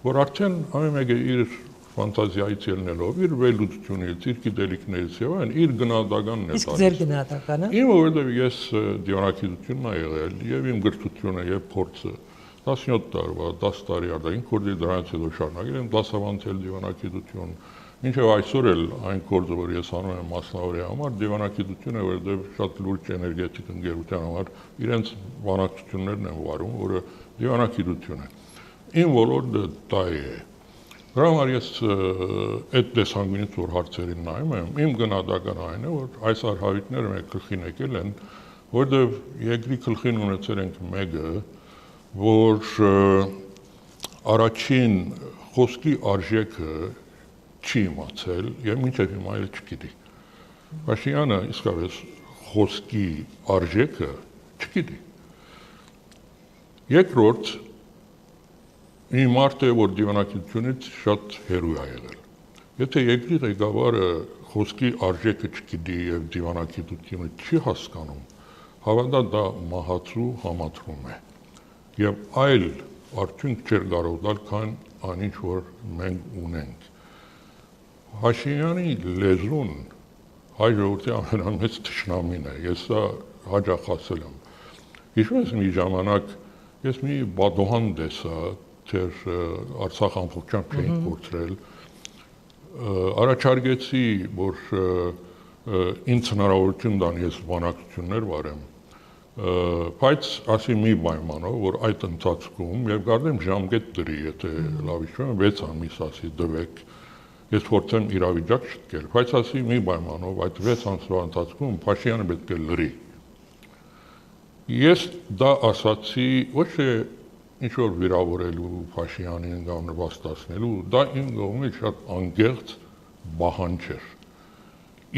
որ արդեն ամեն մեկը իր ֆանտազիայից ելնելով, իր վերլուծությունից, իր գիտելիքներից եւ այն իր գնահատականն է տալիս։ Իսկ ձեր գնահատականը։ Իմը որովհետեւ ես դիվանագիտությունն եմ եղել եւ իմ գրթությունը եւ փորձը 17 տարվա, 10 տարի արդեն կորձի դրանից հետո շարունակել եմ դասավանդել դիվանագիտություն։ Մինչև այսօր էլ այն գործը, որ ես անում եմ մասնավորի համար, դիվանագիտությունը, որովհետև շատ լուրջ էներգետիկ ընկերության համար իրենց բանակցություններն են վարում, որը դիվանագիտություն է։ Իմ ոլորտը դա է։ Դրա համար ես այդ տեսանկյունից որ հարցերին նայում եմ, իմ գնահատականը այն է, որ այս արհավիկները մեկ գլխին եկել են, որովհետև երկրի գլխին ունեցել ենք մեկը, որ առաջին խոսքի արժեքը չի իմացել եւ մինչեւ հիմա էլ չգիտի։ Փաշինյանը իսկապես խոսքի արժեքը չգիտի։ Երկրորդ մի մարդ է, որ դիվանագիտությունից շատ հեռու է եղել։ Եթե երկրի ղեկավարը խոսքի արժեքը չգիտի եւ դիվանագիտությունը չի հասկանում, հավանաբար դա մահացու համադրում է։ Եվ այլ արդյունք չէր կարող տալ, քան այնինչ որ մենք ունենք։ Փաշինյանի լեզուն հայ ժողովրդի ամենամեծ թշնամին է, ես սա հաճախ ասել եմ։ Հիշում ես մի ժամանակ ես մի բադոհան տեսա, թեր Արցախ ամբողջությամբ չէին կորցրել, առաջարկեցի, որ ինձ հնարավորություն տան ես բանակցություններ վարեմ, բայց ասի մի պայմանով, որ այդ ընթացքում եւ կարդեմ ժամկետ դրի, եթե լավ հիշում եմ, 6 ամիս ասի դվեք, ես փորձեմ իրավիճակ շտկել, բայց ասի մի պայմանով այդ 6 ամսվա ընթացքում Փաշինյանը պետք է լրի։ Ես դա ասացի ոչ թե ինչ որ վիրավորելու Փաշինյանին կամ նվաստացնելու, դա իմ կողմից շատ անկեղծ բանջ էր։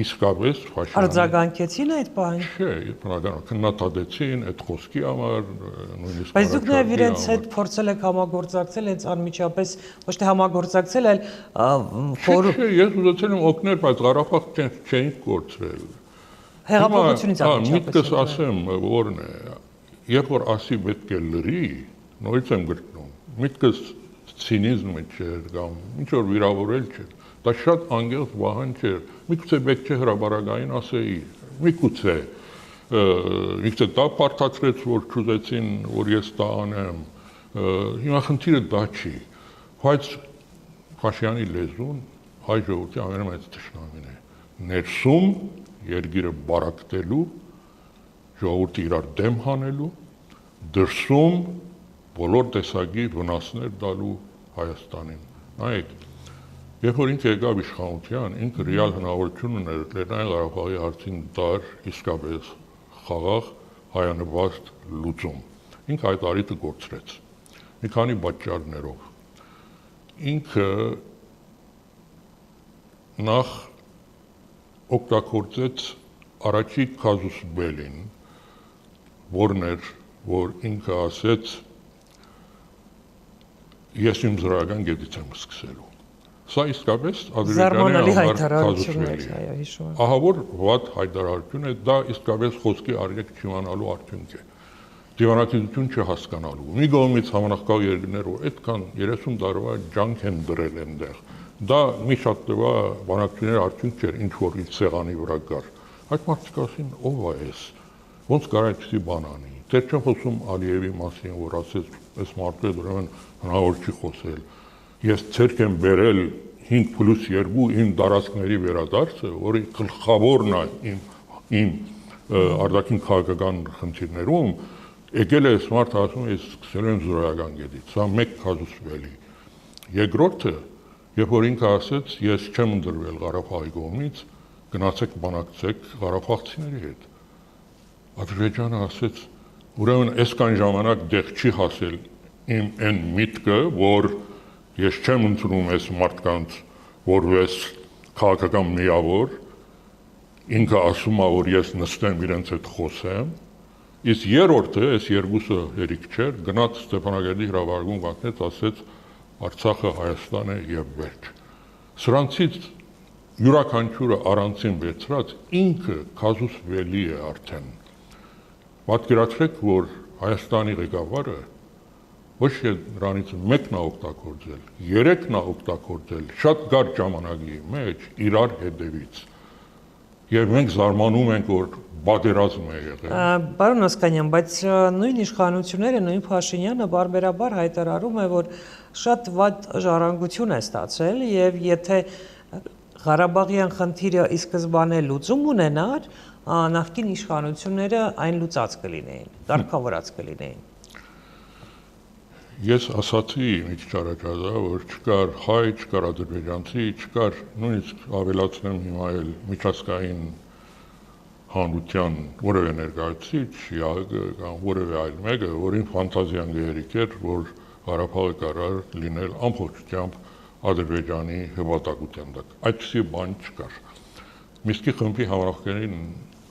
Իսկապես Փաշինյանը Արձագանքեցին այդ բանը։ Չէ, բնականաբար քննադատեցին այդ խոսքի համար, նույնիսկ Բայց դուք նաև իրենց հետ փորձել եք համագործակցել, հենց անմիջապես ոչ թե համագործակցել, այլ Չէ, ես ուզեցել եմ օգնել, բայց Ղարաբաղ չէին կորցրել։ հեղափոխությունից անմիջապես։ Միտքս ասեմ, որն է, երբ որ ասի պետք է լրի, նորից եմ գրկնում։ Միտքս ցինիզմը չէր կամ ինչ որ վիրավորել չէր։ Դա շատ անկեղծ բան չէր։ Միգուցե պետք չէ հրաբարակային ասեի։ Միգուցե դա պարտացրեց, որ չուզեցին, որ ես դա անեմ։ Հիմա խնդիրը դա չի։ Բայց Փաշինյանի լեզուն հայ ժողովրդի ամենամեծ թշնամին է։ Ներսում երկիրը բարակտելու, ժողովրդի իրար դեմ հանելու, դրսում բոլոր տեսակի վնասներ տալու Հայաստանին։ Նայեք, երբ որ ինքը եկավ իշխանության, ինքը ռեալ հնարավորություն ուներ Լեռնային Ղարաբաղի հարցին դար իսկապես խաղաղ հայանպաստ լուծում։ Ինքը այդ առիթը կորցրեց։ Մի քանի պատճառներով։ Ինքը նախ օգտագործեց առաջի կազուս բելին, որն էր, որ ինքը ասեց ես իմ զրոյական գետից եմ սկսելու։ Սա իսկապես Ադրբեջանի համար կազուս բելի է։ Ահա որ վատ հայտարարություն է, դա իսկապես խոսքի արժեք չիմանալու արդյունք է։ Դիվանագիտություն չհասկանալու։ Մի կողմից համանախագահ երկրները այդքան 30 տարվա ջանք են դրել այնտեղ։ Դա մի շատ տվա բանակցությունների արդյունք չէր, ինչ որ իր սեղանի վրա կար։ Այդ մարդիկ ասին, ով է ես, ոնց կարա այդպիսի բան անի։ Դեռ չեմ խոսում Ալիևի մասին, որ ասեց, այս մարդու հետ ուրեմն հնարավոր չի խոսել։ Ես ցերկ եմ բերել 5+2 իմ տարածքների վերադարձը, որի գլխավորն է իմ արտաքին քաղաքական խնդիրներում, եկել է այս մարդը ասում է, ես սկսել եմ զրոյական գետից։ Սա մեկ կազուս բելի։ Երկրորդը, երբ որ ինքը ասեց, ես չեմ ընտրվել Ղարաբաղի կողմից, գնացեք բանակցեք ղարաբաղցիների հետ։ Ադրբեջանը ասեց, ուրեմն այսքան ժամանակ դեղ չի հասել իմ այն միտքը, որ ես չեմ ընդունում այս մարդկանց որպես քաղաքական միավոր, ինքը ասում է, որ ես նստեմ իրենց հետ խոսեմ, իսկ երրորդը, այս երկուսը հերիք չէր, գնաց Ստեփանագերդի հրավառում կանգնեց, ասեց Արցախը Հայաստան է եւ վերջ։ Սրանցից յուրաքանչյուրը առանցին վերցրած ինքը կազուս բելի է արդեն։ Պատկերացրեք, որ Հայաստանի ղեկավարը ոչ թե նրանից մեկն է օգտագործել, երեքն է օգտագործել շատ կարճ ժամանակի մեջ իրար հետևից։ Եվ մենք զարմանում ենք, որ բادرազմ է եղել։ Պարոն Ասկանյան, բայց նույն իշխանությունները, նույն Փաշինյանը բարբերաբար հայտարարում է, որ շատ վատ ժառանգություն է ստացել եւ եթե Ղարաբաղյան խնդիրը ի սկզբանե լուծում ունենար, նախկին իշխանությունները այն լուծած կլինեին, կարգավորած կլինեին։ Ես ասացի մի քիչ առաջ, որ չկար հայ, չկար ադրբեջանցի, չկար նույնիսկ ավելացնեմ հիմա էլ միջազգային հանրության որևէ ներկայացուցիչ, ՀԱԳ կամ որևէ այլ մեկը, որին ֆանտազիան գերիքեր, որ Ղարաբաղը կարող լինել ամբողջությամբ Ադրբեջանի հպատակության տակ։ Այդպիսի բան չկար։ Միսկի խմբի համանախագահային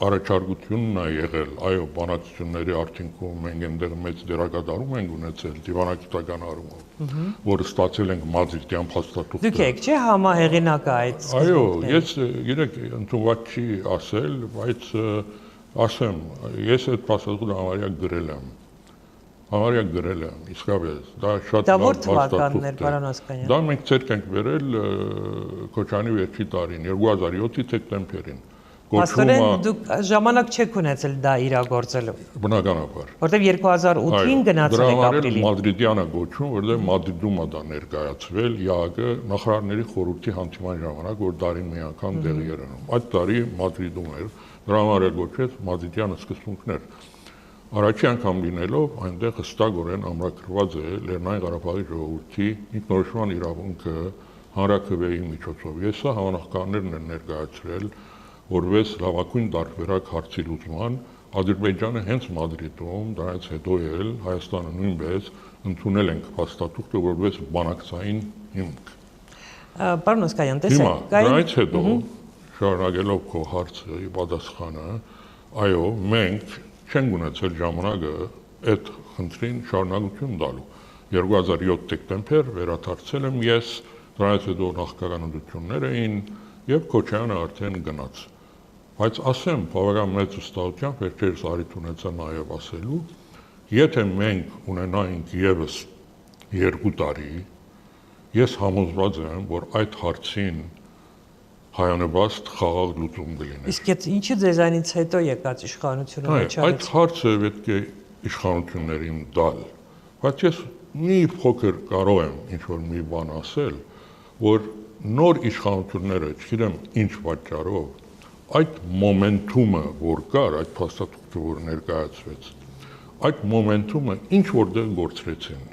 առաջարկությունն է եղել, այո, բանակցությունների արդյունքում մենք այնտեղ մեծ դերակատարում ենք ունեցել դիվանագիտական առումով, որը ստացել ենք Մադրիդյան փաստաթուղթը։ Դուք եք չէ համահեղինակը այդ։ Այո, ես գիտեք, ընդունված չի ասել, բայց ասեմ, ես այդ փաստաթուղթը համարյա գրել եմ, իսկապես, դա շատ լավ փաստաթուղթ է։ Պարոն Ասկանյան։ Դա մենք ցերկ ենք վերել Քոչարյանի վերջի տարին, 2007-ի դեկտեմբերին։ Աստորեն դուք ժամանակ չեք ունեցել դա իրագործելու։ Բնականաբար։ Որտեվ 2008-ին գնացել եք ապրիլին։ Մադրիդյանը գոչում, որտեղ Մադրիդում է դա ներկայացվել ՀԱԳ նախարարների խորհրդի հանդիման ժամանակ, որ տարին մի անգամ տեղի էր ունենում։ Այդ տարի Մադրիդում էր, դրա համար էլ գոչվեց Մադրիդյան սկզբունքներ։ Առաջի անգամ լինելով այնտեղ հստակորեն ամրագրված է Լեռնային Ղարաբաղի ժողովրդի ինքնորոշման իրավունքը հանրաքվեի միջոցով։ Ես սա համանախագահներն են ներկայացրել որպես լավագույն տարբերակ հարցի լուծման, Ադրբեջանը հենց Մադրիդում, դրանից հետո էլ Հայաստանը նույնպես ընդունել ենք փաստաթուղթը որպես բանակցային հիմք։ Պարոն Օսկանյան, Հիմա տեսեք, դրանից հետո շարունակելով քո հարցի պատասխանը, այո, մենք չենք ունեցել ժամանակը այդ խնդրին շարունակություն տալու։ 2007 դեկտեմբեր վերադարձել եմ ես, դրանից հետո նախագահանություններ էին եւ Քոչարյանը արդեն գնաց։ Բայց ասեմ, բավական մեծ վստահությամբ վերջերս առիթ ունեցա նաեւ ասելու, եթե մենք ունենայինք եւս 2 տարի, ես համոզված եմ, որ այդ հարցին հայանպաստ խաղաղ լուծում կլիներ։ Իսկ այդ ինչի ձեզանից հետո եկած իշխանությունը Այդ միջավայր։ հարցը պետք է իշխանություններին տալ, բայց ես մի փոքր կարող եմ ինչ-որ մի բան ասել, որ նոր իշխանությունները, չգիտեմ ինչ պատճառով, այդ մոմենտումը, որ կար, այդ փաստաթուղթը, որ ներկայացվեց, այդ մոմենտումը ինչ որտեղ գործրեցին,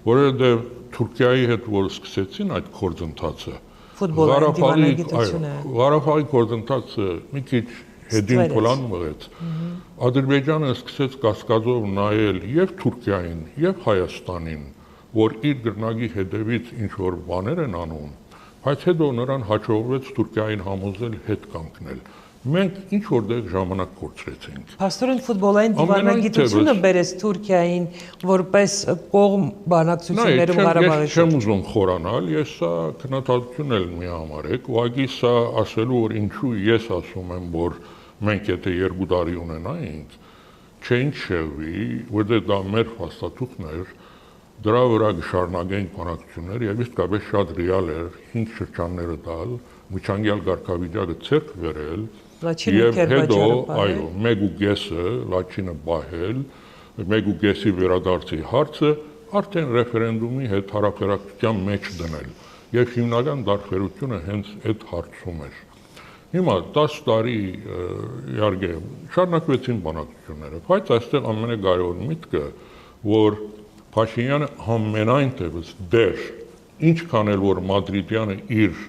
որովհետև Թուրքիայի հետ որ սկսեցին այդ գործընթացը, Ղարաբաղի գործընթացը մի քիչ հետին պլան մղեց։ Ադրբեջանը սկսեց կասկածով նայել եւ Թուրքիային, եւ Հայաստանին, որ իր գրնագի հետևից ինչ որ բաներ են անում, բայց հետո նրան հաջողվեց Թուրքիային համոզել հետ կանգնել։ Մենք ինչ որտեղ ժամանակ կորցրեցինք։ Փաստորեն ֆուտբոլային դիվանագիտությունը բերեց Թուրքիային որպես կողմ բանակցություններում Ղարաբաղի շուրջ։ Չեմ ուզում խորանալ, ես սա քննադատություն էլ մի համարեք, ուղղակի սա ասելու որ ինչու ես ասում եմ, որ մենք եթե 2 տարի ունենայինք, չէին շեղվի, որտեղ դա մեր փաստաթուղթն էր, դրա վրա կշարունակենք բանակցություններ եւ իսկապես շատ ռեալ էր 5 շրջանները տալ, միջանկյալ կարգավիճակը ցերկ վերել եւ հետո, այո, 1.5-ը լաչինը բահել, 1.5-ի վերադարձի հարցը արդեն ռեֆերենդումի հետ հարաբերակցության մեջ դնել եւ հիմնական դարբերությունը հենց այդ հարցում էր։ Հիմա 10 տարի իհարկե շարունակվեցին բանակցությունները, բայց այստեղ ամենակարևոր միտքը, որ Փաշինյանը ամենայն տևս դեր, ինչքան էլ որ Մադրիդյանը իր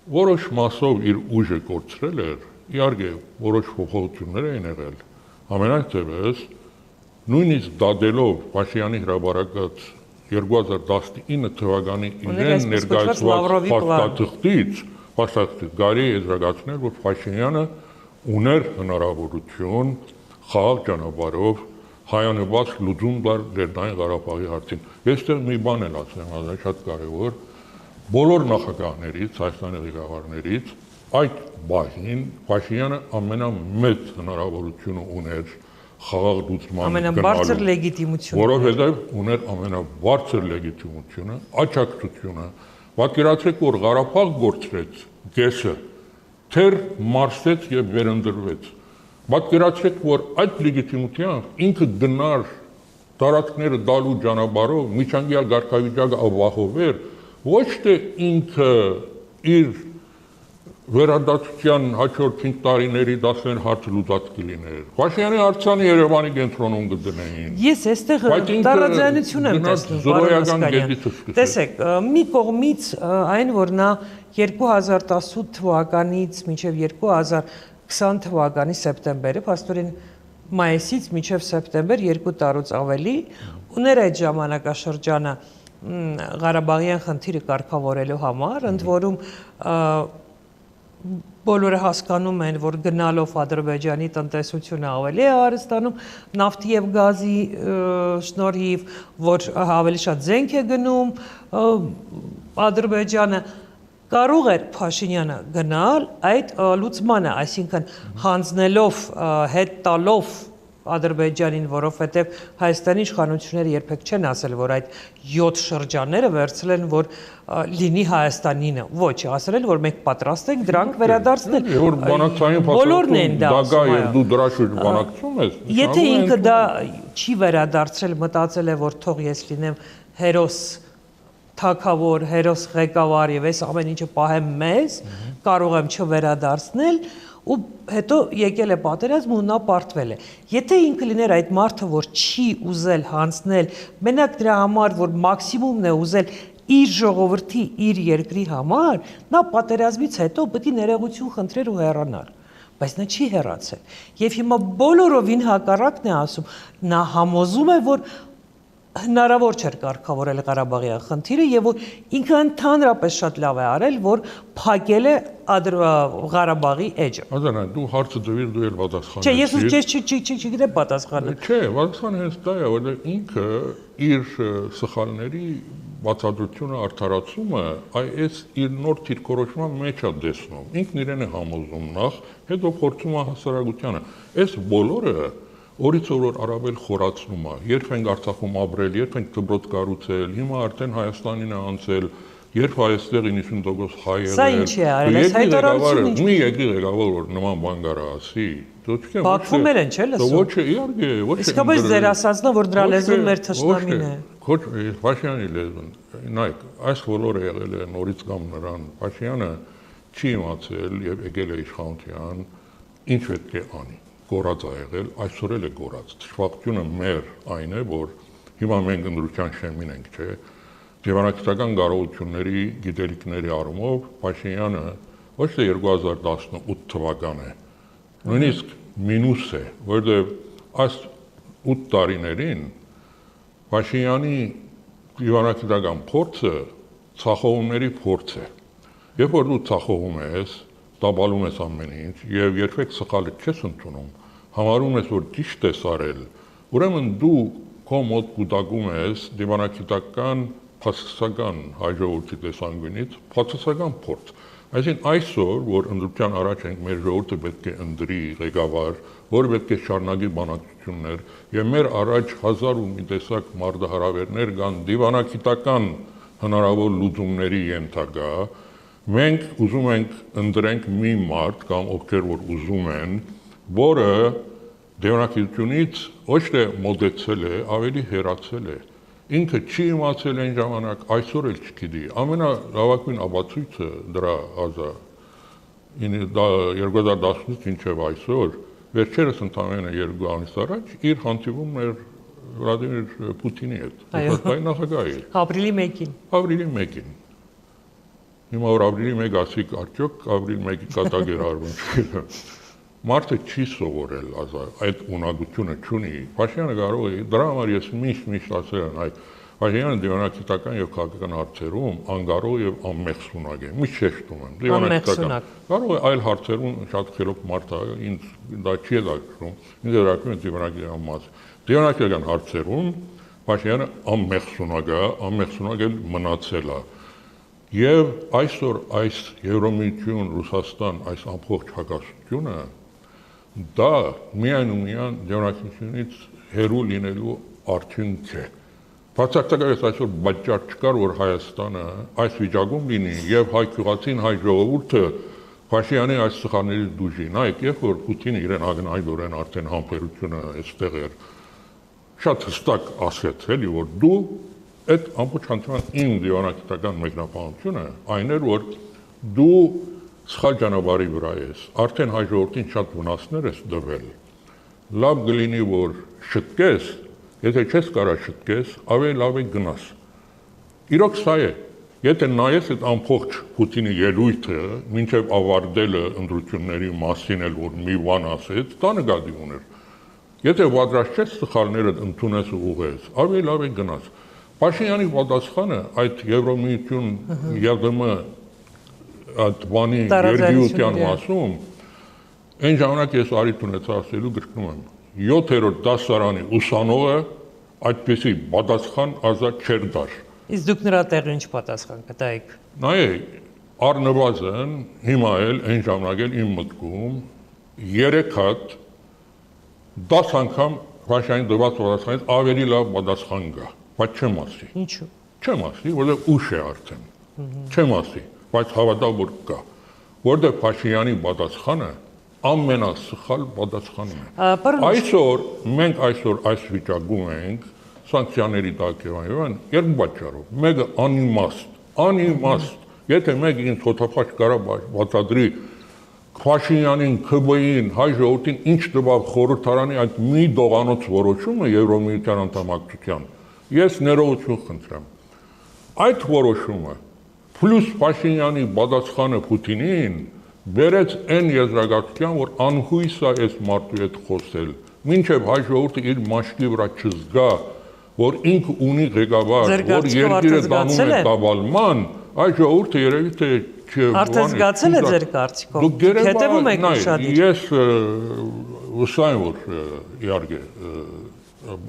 որոշ մասով իր ուժը կորցրել էր, իհարկե որոշ փոփոխություններ էին եղել, ամենայն տևս նույնիսկ դադելով Փաշինյանի հրապարակած 2019 թվականի իրեն ներկայացված փաստաթղթից կարելի է եզրակացնել, որ Փաշինյանը ուներ հնարավորություն խաղաղ ճանապարհով հայանպաստ լուծում տալ Լեռնային Ղարաբաղի հարցին։ Ես այստեղ մի բան էլ ասեմ, շատ կարևոր, բոլոր նախագահներից, Հայաստանի ղեկավարներից այդ բաժին Փաշինյանը ամենամեծ հնարավորությունը ուներ խաղաղ լուծման ամենաբարձր լեգիտիմությունը, որովհետև ուներ ամենաբարձր լեգիտիմությունը, աջակցությունը։ Պատկերացրեք, որ Ղարաբաղ գործրեց գեսը, թեր մարսեց եւ վերընտրվեց։ Պատկերացրեք, որ այդ լեգիտիմությամբ ինքը գնար տարածքները դալու ճանապարհով միջանկյալ կարգավիճակը ապահովեր, ոչ թե ինքը իր վերադարձության հաջորդ 5 տարիների 10 հարց լուծած կլիներ։ Փաշինյանի Արցանի Երևանի կենտրոնում կդնեին։ Ես այստեղ տարաձայնություն եմ տեսնում, պարոն Օսկանյան։ Տեսեք, մի կողմից այն, որ նա 2018 թվականից մինչև 2020 թվականի սեպտեմբերը, փաստորեն մայիսից մինչև սեպտեմբեր 2 տարուց ավելի ուներ այդ ժամանակաշրջանը Ղարաբաղյան խնդիրը կարգավորելու համար, ընդ որում բոլորը հասկանում են, որ գնալով Ադրբեջանի տնտեսությունը ավելի է հարստանում նավթի եւ գազի շնորհիվ, որ ավելի շատ զենք է գնում Ադրբեջանը, կարող էր Փաշինյանը գնալ այդ լուծմանը, այսինքն հանձնելով, հետ տալով Ադրբեջանին, որովհետև Հայաստանի իշխանությունները երբեք չեն ասել, որ այդ 7 շրջանները վերցրել են, որ լինի Հայաստանինը։ Ոչ, ասել են, որ մենք պատրաստ ենք դրանք վերադարձնել։ Որ բանակցային բոլորն են դա ասում, եւ դու դրա շուրջ բանակցում ես։ Եթե ինքը դա չի վերադարձրել, մտածել է, որ թող ես լինեմ հերոս թագավոր, հերոս ղեկավար եւ այս ամեն ինչը պահեմ մեզ, կարող եմ չվերադարձնել, ու հետո եկել է պատերազմ ու նա պարտվել է։ Եթե ինքը լիներ այդ մարդը, որ չի ուզել հանձնել, մենակ դրա համար, որ մաքսիմումն է ուզել իր ժողովրդի, իր երկրի համար, նա պատերազմից հետո պետք է ներողություն խնդրեր ու հեռանար։ բայց նա չի հեռացել։ Եվ հիմա բոլորովին հակառակն է ասում, նա համոզում է, որ հնարավոր չէր կարգավորել Ղարաբաղյան խնդիրը եւ որ ինքը ընդհանրապես շատ լավ է արել, որ փակել է Ղարաբաղի էջը։ Ադանա, դու հարցը դվիր դու էլ պատասխանես։ Չէ, ես չգիտեմ պատասխանը։ Չէ, պատասխանը հենց դա է, որ ինքը իր սխալների բացատրությունը արդարացումը այս իր նոր թիրքորոշման մեջ է դեսնում։ Ինքն իրեն է համոզում նախ, հետո փորձում է հասարակությանը։ Այս բոլորը օրից օր առավել խորացնում է։ Երբ ենք Արցախում ապրել, երբ ենք դպրոց կառուցել, հիմա արդեն Հայաստանին է անցել, երբ այստեղ 90% հայ եղել։ Սա ինչ է արել, այս հայտարարությունը։ Մի եկեղեցի որ նման բան կարա ասի։ Բաքվում են, չէ՞ լսում։ Ոչ, իհարկե, ոչ։ Իսկապես ձեր ասածն է, որ դրա լեզուն մեր թշնամին է։ Ոչ, Փաշինյանի լեզուն։ Նայեք, այս բոլորը եղել է նորից կամ նրան։ Փաշինյանը չի իմացել եւ եկել է իշխանության, ինչ պետք է անի։ Գորած է եղել, այսօր էլ է գորած։ Թշվախությունը մեր այն է, որ հիմա մենք ընդրության շեմին ենք, չէ՞։ Դիվանագիտական կարողությունների, գիտելիքների առումով Փաշինյանը ոչ թե 2018 թվական է, նույնիսկ մինուս է, որովհետև այս 8 տարիներին Փաշինյանի դիվանագիտական փորձը ցախողումների փորձ է։ Երբ որ դու ցախողում ես, տաբալում ես ամեն ինչ եւ երբեք սխալը չես ընդունում, համարում ես, որ ճիշտ ես արել, ուրեմն դու քո մոտ կուտակում ես դիվանագիտական փաստացական հաջողությունի տեսանկյունից փաստացական փորձ։ Այսինքն այսօր, որ ընդրության առաջ ենք, մեր ժողովուրդը պետք է ընդրի ղեկավար, որը պետք է շարունակի բանակցություններ եւ մեր առաջ 1000 ու մի տեսակ մարտահրավերներ կան դիվանագիտական հնարավոր լուծումների ենթակա, մենք ուզում ենք ընդրենք մի մարդ կամ ովքեր որ ուզում են, որը դիվանագիտությունից ոչ թե մոտեցել է, ավելի հեռացել է։ Ինքը չի իմացել այն ժամանակ, այսօր էլ չգիտի։ Ամենալավագույն ապացույցը դրա ազա 2018 ինչև այսօր, վերջերս ընդամենը 2 ամիս առաջ իր հանդիպումն էր Վլադիմիր Պուտինի հետ, Ռուսաստանի նախագահի։ Ապրիլի 1-ին։ Ապրիլի 1-ին։ Հիմա որ ապրիլի 1 ասիկ արդյոք ապրիլի 1-ի կատակ էր արվում, չգիտեմ։ Մարդը չի սովորել այդ ունակությունը չունի։ Փաշինյանը կարող է, դրա համար ես միշտ ասել եմ, այ Փաշինյանը դիվանագիտական եւ քաղաքական հարցերում անկարող եւ անմեղսունակ է։ Միշտ շեշտում եմ, դիվանագիտական։ Կարող է այլ հարցերում շատ խելոք մարդ է, ինձ դա չի դարձնում, ինձ դրակում է դիվանագիտական մաս։ Դիվանագիտական հարցերում Փաշինյանը անմեղսունակ է, անմեղսունակ էլ մնացել է։ Եվ այսօր այս Եվրոմիություն, Ռուսաստան, այս ամբողջ հակասությունը դա միայն ու միայն դիվանագիտությունից հեռու լինելու արդյունք է։ Բացարձակապես այսօր պատճառ չկար, որ Հայաստանը այս վիճակում լինի եւ հայ գյուղացին, հայ ժողովուրդը Փաշինյանի այս սխալներից դուժի։ Նայեք, երբ որ Պուտինը իրեն ակնհայտորեն արդեն համբերությունը այստեղ էր շատ հստակ ասեց, էլի որ դու այդ ամբողջ հանդիպման իմ դիվանագիտական մեկնաբանությունը այն էր, որ դու սխալ ճանապարհի վրա ես, արդեն հայ ժողովրդին շատ վնասներ ես տվել։ Լավ կլինի, որ շտկես, եթե չես կարող շտկես, ավելի լավ է գնաս։ Իրոք սա է, եթե նայես այդ ամբողջ Պուտինի ելույթը, մինչև ավարտելը ընտրությունների մասին էլ որ մի բան ասեց, դա նկատի ուներ։ Եթե պատրաստ չես սխալները ընդունես ու ուղղես, ավելի լավ է գնաս։ Փաշինյանի պատասխանը այդ Եվրոմիություն ԵԴՄ այդ բանի երգիության մասում այն ժամանակ ես արիթ ունեցա ասելու գրկնում եմ 7-րդ դասարանի ուսանողը այդպեսի պատասխան ազատ չէր դար։ Իսկ դուք նրա տեղը ինչ պատասխան կտայիք։ Նայեք, առնվազն հիմա էլ այն ժամանակ էլ իմ մտքում 3 հատ 10 անգամ Փաշինյանի դրված պատասխանից ավելի լավ պատասխան կա, բայց չեմ ասի։ Ինչու։ Չեմ ասի, որովհետև ուշ է արդեն։ Չեմ ասի, բայց հավատալ որ կա, որովհետև Փաշինյանի պատասխանը ամենասխալ պատասխանն է։ Այսօր մենք այս վիճակում ենք սանկցիաների տակ եւ այլն երկու պատճառով։ Մեկը անիմաստ, եթե մեկ ինձ հոթափաչ կարա բացատրի Փաշինյանին, ՔԲ-ին, հայ ժողովրդին ինչ տվավ խորհրդարանի այդ մի դողանոց որոշումը Եվրոմիության անդամակցության, ես ներողություն խնդրեմ։ Այդ որոշումը, պլյուս Փաշինյանի պատասխանը Պուտինին, բերեց այն եզրակացության, որ անհույս է այս մարդու հետ խոսել, մինչև հայ ժողովուրդը իր մաշկի վրա չզգա, որ ինքը ունի ղեկավար, որ երկիրը տանում է տավալման, այ ժողովուրդը երևի թե արդեն զգացել է ձեր կարծիքով, հետևում եք ուշադիր։ Ես վստահ եմ, որ իհարկե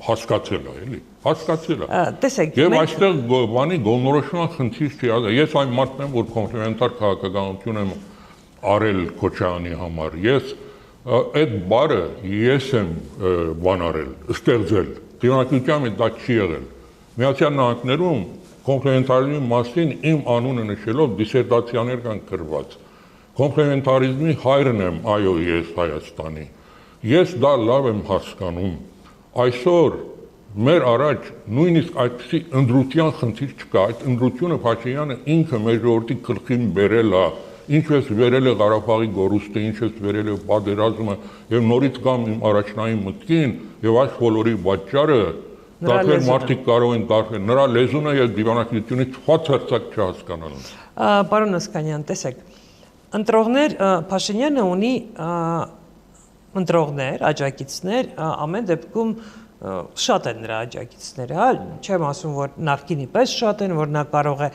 հասկացել է, էլի, հասկացել է։ Տեսեք, եւ այստեղ բանի գոնորոշման խնդիր չի, ես այն մարդն եմ, որ կոմպլեմենտար քաղաքականություն եմ արել Քոչարյանի համար։ Ես այդ բարը ես եմ բան արել, ստեղծել։ Դիմանկյունի դա չի եղել։ Միացյալ Նահանգներում կոմպլեմենտարիզմի մասին իմ անունը նշելով դիսերտացիաներ կան գրված։ Կոմպլեմենտարիզմի հայրն եմ, այո, ես Հայաստանի։ Ես դա լավ եմ հասկանում։ Այսօր մեր առաջ նույնիսկ այդպիսի ընդրության խնդիր չկա, այդ ընդրությունը Փաշինյանը ինքը մեր ժողովրդի գլխին բերել է, ինչպես վերել է Ղարաբաղի գոռուստը, ինչպես վերել է պատերազմը, եւ նորից կամ իմ առաջնային մտքին, եւ այս բոլորի պատճառը դարձել մարդիկ կարող են դարձնել նրա լեզուն եւ դիվանագիտությունից բացարձակ չհասկանալն։ Պարոն Ասկանյան, տեսեք, ընտրողներ Փաշինյանը ունի ընտրողներ, աջակիցներ, ամեն դեպքում շատ են նրա աջակիցները, հա, չեմ ասում, որ նախկինի պես շատ են, որ նա կարող է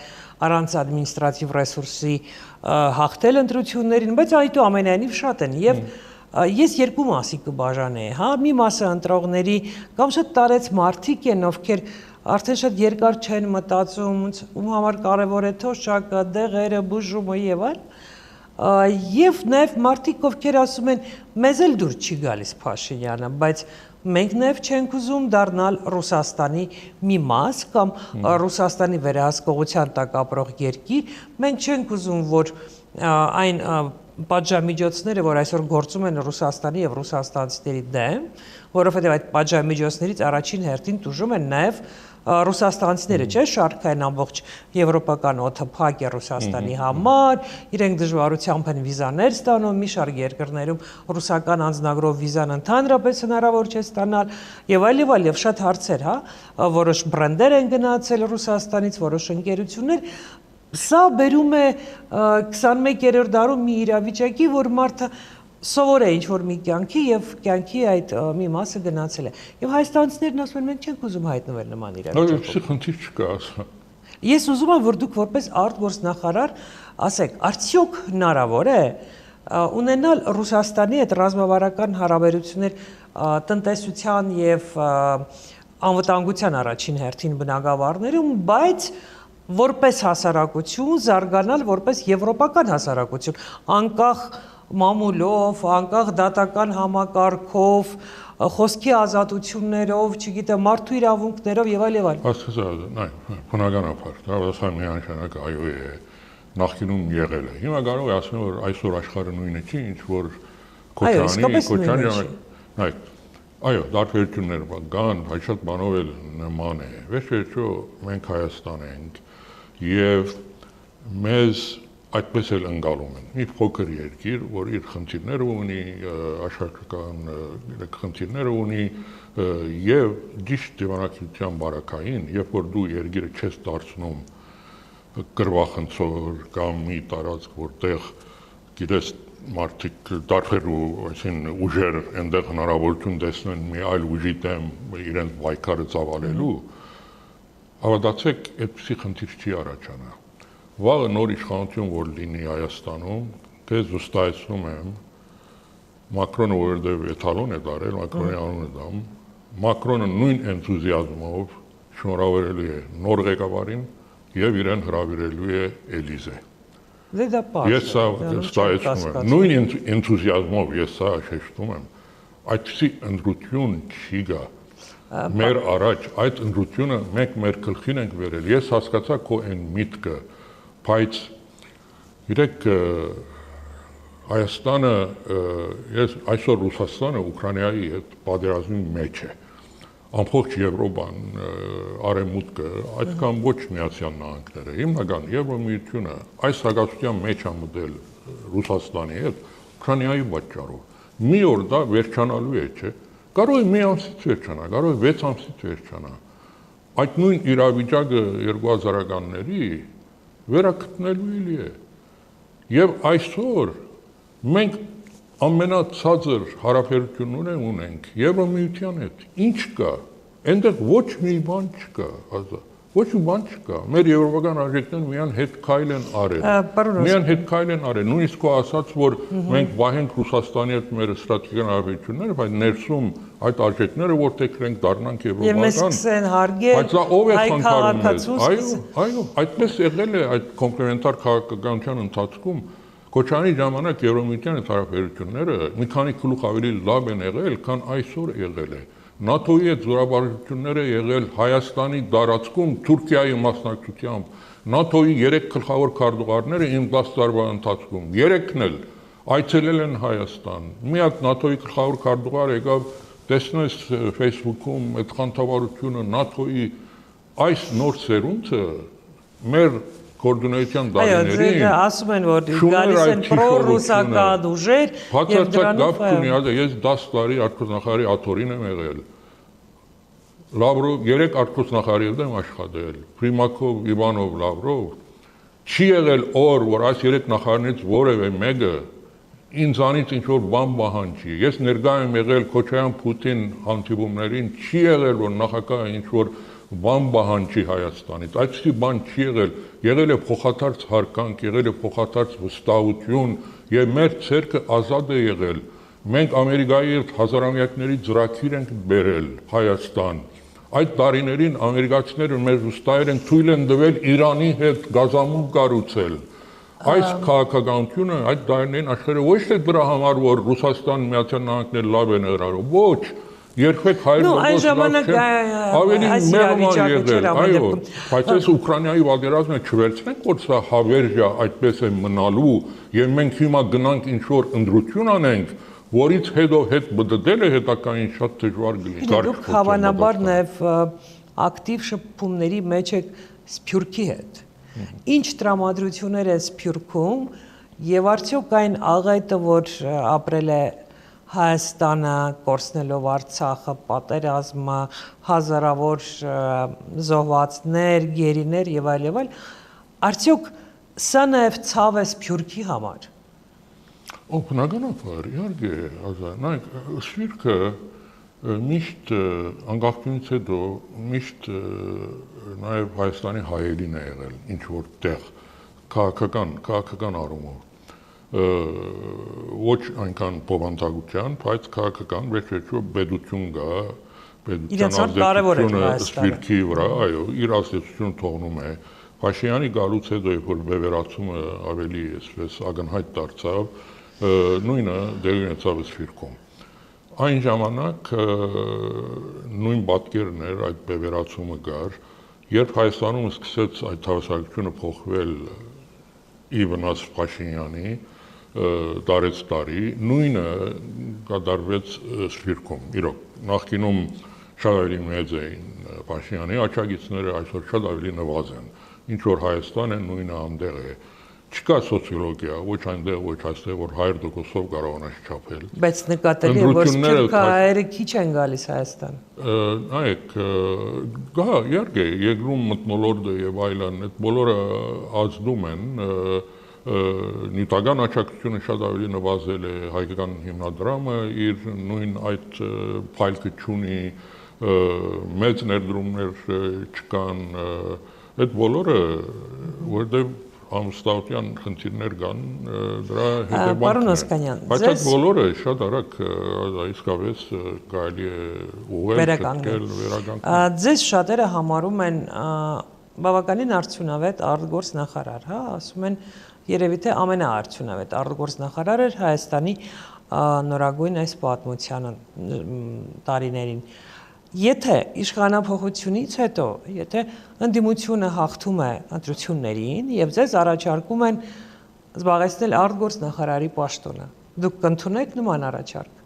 առանց ադմինիստրատիվ ռեսուրսի հաղթել ընտրություններին, բայց այդուամենայնիվ շատ են եւ ես երկու մասի կբաժանեի, հա, մի մասը ընտրողների կամ շատ տարեց մարդիկ են, ովքեր արդեն շատ երկար չեն մտածում, ում համար կարևոր է թոշակը, դեղերը, բուժումը եւ այլն, եւ նաեւ մարդիկ, ովքեր ասում են, մեզ էլ դուր չի գալիս Փաշինյանը, բայց մենք նաև չենք ուզում դառնալ Ռուսաստանի մի մաս կամ Ռուսաստանի վերահսկողության տակ ապրող երկիր, մենք չենք ուզում, որ այն պատժամիջոցները, որ այսօր գործում են Ռուսաստանի եւ ռուսաստանցիների դեմ, որովհետեւ այդ պատժամիջոցներից առաջին հերթին տուժում են նաև ռուսաստանցիները, չէ՞, շարքային ամբողջ եվրոպական օդը փակ է Ռուսաստանի համար, իրենք դժվարությամբ են վիզաներ ստանում, մի շարք երկրներում ռուսական անձնագրով վիզան ընդհանրապես հնարավոր չէ ստանալ եւ այլ եւ շատ հարցեր, հա, որոշ բրենդեր են գնացել Ռուսաստանից, որոշ ընկերություններ, սա բերում է 21-րդ դարում մի իրավիճակի, որ մարդը սովոր է ինչ-որ մի կյանքի եւ կյանքի այդ մի մասը գնացել է։ Եվ հայաստանցիներն ասում են, մենք չենք ուզում հայտնվել նման իրավիճակում։ Այո, խնդիր չկա, ասա։ Ես ուզում եմ, որ դուք որպես արտգործնախարար ասեք, արդյոք հնարավոր է ունենալ Ռուսաստանի հետ ռազմավարական հարաբերություններ տնտեսության եւ անվտանգության առաջին հերթին բնագավառներում, բայց որպես հասարակություն զարգանալ որպես եվրոպական հասարակություն, անկախ մամուլով, անկախ դատական համակարգով, խոսքի ազատություններով, չգիտեմ, մարդու իրավունքներով եւ այլ եւ այլ։ Աստծո, բնականաբար, դա ասեմ միանշանակ այո է, նախկինում եղել է։ Հիմա կարող է ասել, որ այսօր աշխարհը նույնը չի, ինչ որ Քոչարյանը, այո, դարբերություններ կան, բայց շատ բանով էլ նման է։ Վերջերս մենք Հայաստան ենք եւ մեզ այդպես էլ ընկալում են։ Մի փոքր երկիր, որ իր խնդիրները ունի, աշխարհական խնդիրները ունի եւ ճիշտ դիվանագիտության բարակային, երբ որ դու երկիրը չես դարձնում գրվախնդրող կամ մի տարածք, որտեղ գիտես մարդիկ դարբերու, այսինքն ուժեր այնտեղ հնարավորություն տեսնեն մի այլ ուժի դեմ իրենց պայքարը ծավալելու, հավատացեք, այդպիսի խնդիր չի առաջանա։ Վաղը նոր իշխանություն, որ լինի Հայաստանում, ես վստահեցնում եմ, Մակրոնը որովհետև էթալոն է դարել, Մակրոնի անունը դամ, Մակրոնը նույն էնտուզիազմով շնորհավորելու է նոր ղեկավարին եւ իրեն հրավիրելու է Էլիզե։ Ես սա վստահեցնում եմ, նույն էնտուզիազմով ես սա հիշում եմ, այդպիսի ընտրություն չի գա։ Մեր առաջ այդ ընտրությունը մենք մեր գլխին ենք վերել։ Ես հասկացա քո այն միտքը, բայց իրեք Հայաստանը, ես այսօր Ռուսաստանը Ուկրաինայի հետ պատերազմի մեջ է։ Ամբողջ Եվրոպան, Արևմուտքը, այդքան ոչ Միացյալ Նահանգները, հիմնական Եվրոմիությունը այս հակասության մեջ է մտել Ռուսաստանի հետ Ուկրաինայի պատճառով։ Մի օր դա վերջանալու է, չէ՞։ Կարող է մի ամսից վերջանա, կարող է 6 ամսից վերջանա։ Այդ նույն իրավիճակը 2000-ականների վերակտնելու է։ Եվ այսօր Մենք ամենացածր հարաբերությունները ունենք Եվրամիության հետ։ Ինչ կա։ Այնտեղ ոչ մի բան չկա, ազատ։ Ոչ մի բան չկա։ Մեր եվրոպական արժեքներն միան հետ քայլ են արել։ Միան հետ քայլ են արել։ Նույնիսկ քո ասած, որ մենք վահենք Ռուսաստանի հետ մեր ստրատեգիական հարաբերությունները, բայց ներսում այդ արժեքները որտեղ ենք դառնանք եվրոպական։ Եվ մեզ սկսեն հարգել։ Բայց դա ով է խնդրում մեզ։ Այո, այդպես եղել է այդ կոմպլեմենտար քաղաքականության ընթացքում։ Քոչարյանի ժամանակ Եվրոմիության հետ հարաբերությունները մի քանի գլուխ ավելի լավ են եղել, քան այսօր եղել է։ ՆԱՏՕ-ի հետ զորավարությունները եղել Հայաստանի տարածքում Թուրքիայի մասնակցությամբ։ ՆԱՏՕ-ի 3 գլխավոր քարտուղարները իմ 10 տարվա ընթացքում 3-ն էլ այցելել են Հայաստան։ Մի հատ ՆԱՏՕ-ի գլխավոր քարտուղար եկավ, տեսնես Facebook-ում այդ խանդավառությունը ՆԱՏՕ-ի այս նոր սերունդը մեր կոորդինացիան դարիներին։ Այո, ասում են, որ գալիս են պրոռուսական ուժեր եւ դրանով ես 10 տարի արտգործնախարարի աթոռին եմ եղել։ Լավրով 3 արտգործնախարարի հետ եմ աշխատել։ Պրիմակով, Իվանով, Լավրով։ Չի եղել օր, որ այս 3 նախարարներից որևէ մեկը ինձանից ինչ որ բան պահանջի։ Ես ներկա եմ եղել Քոչարյան-Պուտին հանդիպումներին, չի եղել, որ նախագահը ինչ որ բան պահանջի Հայաստանից, այդպիսի բան չի եղել, եղել է փոխադարձ հարկանք, եղել է փոխադարձ վստահություն եւ մեր ցերկը ազատ է եղել։ Մենք Ամերիկայի հետ հազարամյակների ծրագիր ենք բերել Հայաստան։ Այդ տարիներին ամերիկացիները մեր վստահեր են թույլ են տվել Իրանի հետ գազամուլ կառուցել։ Այս քաղաքականությունը այդ տարիներին աշխարհը ոչ թե դրա համար, որ Ռուսաստան Միացյալ Նահանգները լավ են եղարով, ոչ Երբեք այն ժամանակ ավելի մեղման եղել, այո, բայց այս Ուկրաինայի պատերազմը չվերցնենք, որ սա հավերժա այդպես է մնալու եւ մենք հիմա գնանք ինչ-որ ընտրություն անենք, որից հետո հետ բդդելը հետակային շատ դժվար կլինի։ Դուք հավանաբար նաեւ ակտիվ շփումների մեջ եք Սփյուռքի հետ։ Ինչ տրամադրություններ է Սփյուռքում եւ արդյոք այն աղայտը, որ ապրել է Հայաստանը կորցնելով Արցախը, պատերազմը, հազարավոր զոհվածներ, գերիներ եւ այլ, արդյոք սա նաեւ ցավ է Սփյուռքի համար։ Բնականաբար, իհարկե, նայեք, Սփյուռքը միշտ անկախությունից հետո միշտ նաեւ Հայաստանի հայերին է եղել ինչ որ տեղ քաղաքական առումով։ Ոչ այնքան բովանդակության, բայց քաղաքական վերջերթով պետություն կա, պետության ազդեցությունը Սփյուռքի վրա, այո, իր ազդեցությունը թողնում է։ Փաշինյանի գալուց հետո, երբ որ բևեռացումը ավելի այսպես ակնհայտ դարձավ, նույնը դեղի ունեցավ Սփյուռքում։ Այն ժամանակ նույն պատկերն էր այդ բևեռացումը կար, երբ Հայաստանում սկսեց այդ հավասարակությունը փոխվել ի վնաս Փաշինյանի տարեց տարի, նույնը կատարվեց Սփյուռքում։ Իրոք, նախկինում շատ ավելի մեծ էին Փաշինյանի աջակիցները, այսօր շատ ավելի նվազ են։ Ինչ որ Հայաստան է, նույնը այնտեղ է։ Չկա սոցիոլոգիա, ոչ այնտեղ, ոչ այստեղ, որ 100%-ով կարողանաս չափել։ Բայց նկատելի է, որ սփյուռքահայերը քիչ են գալիս Հայաստան։ Նայեք, գա, իհարկե, երկրում մթնոլորտը եւ այլն, այդ բոլորը ազդում են, նյութական աջակցությունը շատ ավելի նվազել է, հայկական հիմնադրամը իր նույն այդ փայլքը չունի, մեծ ներդրումներ չկան, այդ բոլորը, որտեղ ամուսնության խնդիրներ կան, դրա հետևանքն է։ Բայց այդ բոլորը շատ արագ իսկապես կարելի է ուղղել, վերականգնել։ Ձեզ շատերը համարում են բավականին արդյունավետ արտգործնախարար, հա, ասում են երևի թե ամենաարդյունավետ արտգործնախարարը Հայաստանի նորագույն այս պատմության տարիներին։ Եթե իշխանափոխությունից հետո, եթե ընդդիմությունը հաղթում է ընտրություններին եւ ձեզ առաջարկում են զբաղեցնել արտգործնախարարի պաշտոնը, դուք կընդունեք նման առաջարկ։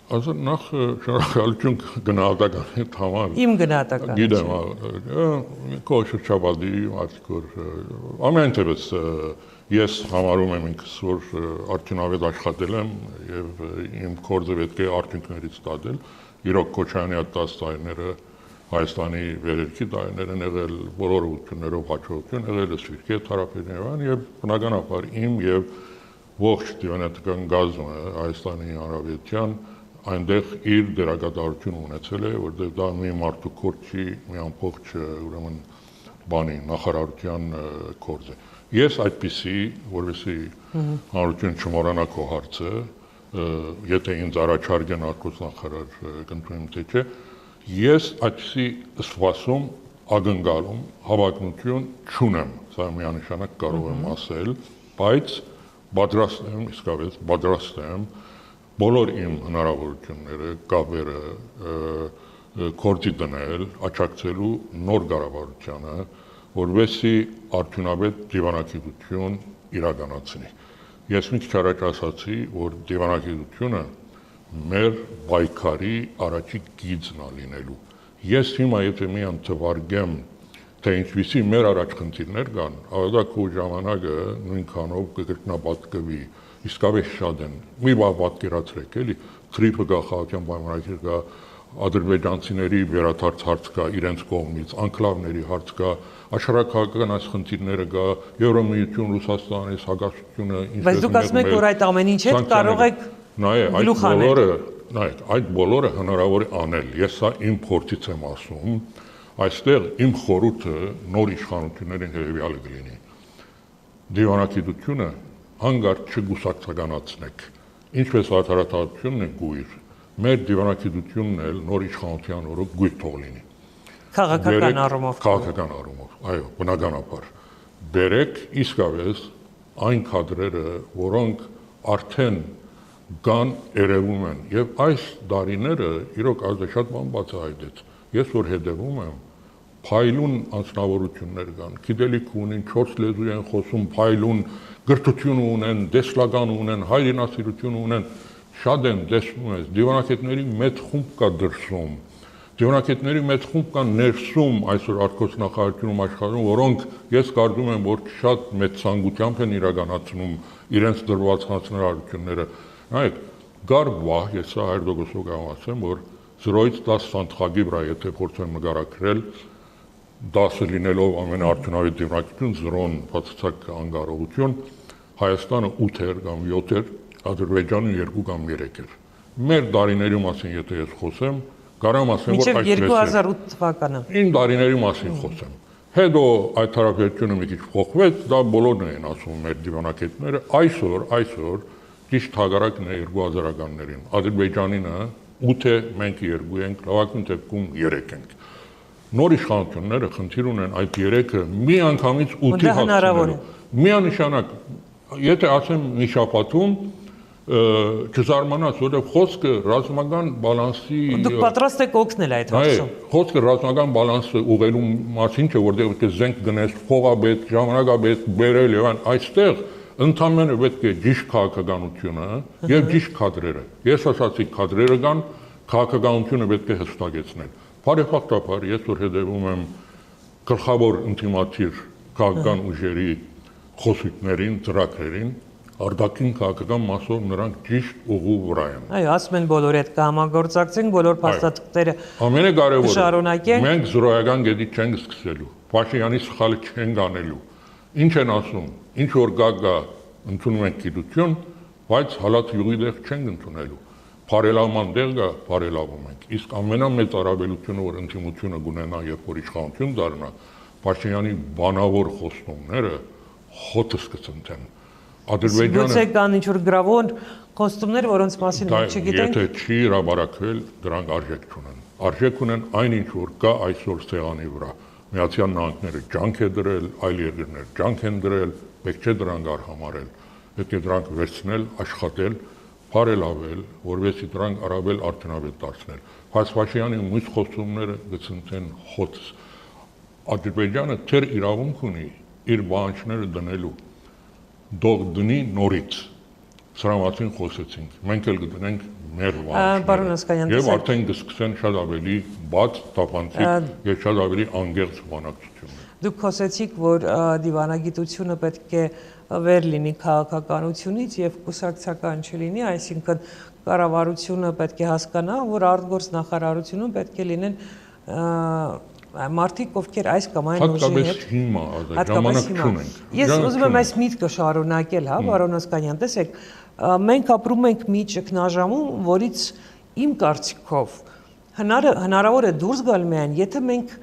Նախ շնորհակալություն գնահատականի համար։ Իմ գնահատականը։ Գիտեմ, քո շրջապատի մարդիկ ամեն դեպս ես համարում եմ ինքս, որ արդյունավետ աշխատել եմ եւ իմ գործը պետք է արդյունքներից ստացել։ Իրոք Քոչարյանի 10 տարիները Հայաստանի վերելքի տարիներ են եղել, բոլոր ուղղություններով հաջողություն եղել, Սփյուռքի հետ հարաբերություններով եւ բնականաբար իմ եւ ողջ դիվանագիտական գազը Հայաստանի Հանրապետության այնտեղ իր դերակատարություն ունեցել է, որտեղ դա մի մարդու գործ չի, մի ամբողջ ուրեմն բանի նախարարության գործ է։ Ես այդպիսի, որովհետեւ հանրություն չմոռանա քո հարցը, եթե ինձ առաջարկեն արտգործնախարար կընտրեմ թե չէ, ես այդպիսի սպասում ակնկալում հավակնություն չունեմ, սա միանշանակ կարող եմ ասել, բայց պատրաստ եմ, իսկապես պատրաստ եմ բոլոր իմ հնարավորությունները, կապերը գործի դնել, աջակցելու նոր կառավարությանը, որովհետեւ արդյունավետ դիվանագիտություն իրականացնի։ Ես մի քիչ առաջ ասացի, որ դիվանագիտությունը մեր պայքարի առաջի գիծն է լինելու։ Ես հիմա եթե միան թվարկեմ, թե ինչպիսի մեր առաջ խնդիրներ կան, ապա քո ժամանակը նույնքանով կգտնապատկվի, իսկապես շատ են։ Մի բան պատկերացրեք, էլի, թրիփը կա, խաղաղության պայմանագիր կա, ադրբեջանցիների վերադարձ հարց կա իրենց կողմից, անկլավների հարց կա, աշխարհակահաղական այս խնդիրները կա, Եվրոմիություն, Ռուսաստանի հակասությունը, Բայց դուք ասում եք, որ այդ ամեն ինչ հետ կարող եք գլուխ անել։ Նայեք, այդ բոլորը հնարավոր է անել։ Ես սա իմ փորձից եմ ասում, այստեղ իմ խորհուրդը նոր իշխանություններին հետևյալը կլինի։ Դիվանագիտությունը հանգարտ չգուսակցականացնեք։ Ինչպես արդարադատությունն է գույր, մեր դիվանագիտությունն էլ նոր իշխանության օրոք գույր թող լինի։ Քաղաքական առումով։ Քաղաքական առումով, այո, բնականաբար։ Բերեք իսկապես այն կադրերը, որոնք արդեն կան երևում են, եւ այս դարիները իրոք ազդե շատ բան բացահայտեց։ Ես որ հետևում եմ, փայլուն անձնավորություններ կան, գիտելիք ունեն, 4 լեզու են խոսում, փայլուն գրթություն ունեն, դեսլական ունեն, հայրենասիրություն ունեն, շատ են տեսնում ես, դիվանագետների մեծ խումբ կա դրսում, դիվանագետների մեծ խումբ կա ներսում այսօր արտգործնախարարությունում աշխարհում, որոնք ես կարծում եմ, որ շատ մեծ ցանկությամբ են իրականացնում իրենց դրված հանձնարարությունները։ Նայեք, գար վահ, ես սա 100% կարող ասեմ, որ 0-ից 10 սանթղագի վրա, եթե փորձեմ նկարագրել, 10-ը լինելով ամենաարդյունավետ դիվանագիտություն, 0-ն բացարձակ անկարողություն, Հայաստանը 8 էր կամ 7 էր, Ադրբեջանը 2 կամ 3 էր։ Մեր դարիների մասին եթե ես խոսեմ, կարամ ասեմ, որ այսպես է։ 2008 թվականը։ Իմ դարիների մասին խոսեմ։ Հետո այդ հարաբերությունը մի քիչ փոխվեց, դա բոլորն են ասում մեր դիվանագետները, այսօր ճիշտ հակառակն է 2000-ականներին։ Ադրբեջանինը 8 է, մենք 2 ենք, լավագույն դեպքում 3 ենք։ Նոր իշխանությունները խնդիր ունեն այդ 3-ը մի անգամից 8-ի հասցնելու։ Միանշանակ, եթե ասեմ մի շաբաթում, չզարմանաց, որովհետև խոսքը ռազմական բալանսի Դուք պատրաստ եք օգնել այդ հարցում։ Խոսքը ռազմական բալանսը ուղղելու մասին չէ, որտեղ պետք է զենք գնես, փողաբեդ, ժամանակաբեդ, բերել եւ այն, այստեղ ընդամենը պետք է ճիշտ քաղաքականությունը եւ ճիշտ կադրերը։ Ես ասացի կադրերը կան, քաղաքականությունը պետք է հստակեցնել։ Բարեփոխտաբար ես որ հետևում եմ գլխավոր ինտիմատիվ քաղաքական ուժերի խոսույթներին, ծրագրերին, արտաքին քաղաքական մասով նրանք ճիշտ ուղու վրա են։ Այո, ասում են բոլորի հետ կհամագործակցենք, բոլոր փաստաթղթերը ամենակարևորը մենք զրոյական գետի չենք սկսելու, Փաշինյանի սխալը չենք անելու։ Ինչ են ասում, ինչ որ գա ընդունում ենք գիտություն, բայց հալած յուղի դեղ չենք ընդունելու։ Բարելավման դեղ կա, բարելավում ենք։ Իսկ ամենամեծ առավելությունը, որ ինտիմությունը կունենա, երբ որ իշխանություն դառնա, Փաշինյանի բանավոր խոստումները հոտը կցնցեն։ Ադրբեջանը Գուցե կան ինչ-որ գրավոր խոստումներ, որոնց մասին մենք չգիտենք։ Եթե չի հրաբարակվել, դրանք արժեք չունեն։ Արժեք ունեն այն ինչ որ կա այսօր սեղանի վրա։ Միացյալ Նահանգները ջանք է դրել, այլ երկրներ ջանք են դրել, պետք չէ դրանք արհամարել։ Պետք է դրանք վերցնել, աշխատել, բարելավել, որովհետեւ դրանք առավել արդյունավետ դարձնել։ Բայց Փաշինյանի մյուս խոստումները գցնցեն հոտ։ Ադրբեջանը թեր իրավունք ունի իր բանջները դնելու։ Դող դնի նորից։ Սրա մասին խոսեցինք։ Մենք էլ կդնենք մեր բանջները։ Եվ արդեն կսկսեն շատ ավելի բաց, տապանցիկ եւ շատ ավելի անգերց բանակցություն։ Դուք խոսեցիք, որ դիվանագիտությունը պետք է վեր լինի քաղաքականությունից եւ կուսակցական չլինի, այսինքն կառավարությունը պետք է հասկանա, որ արտգործնախարարությունում պետք է լինեն մարդիկ ովքեր այս կամ այն ուժի հատկապես հետ հիմա, ժամանակ չունենք։ Ես ուզում եմ այս միտքը շարունակել, հա, պարոն Ասկանյան, տեսեք, մենք ապրում ենք մի ճգնաժամում, որից իմ կարծիքով հնարավոր է դուրս գալ միայն, եթե մենք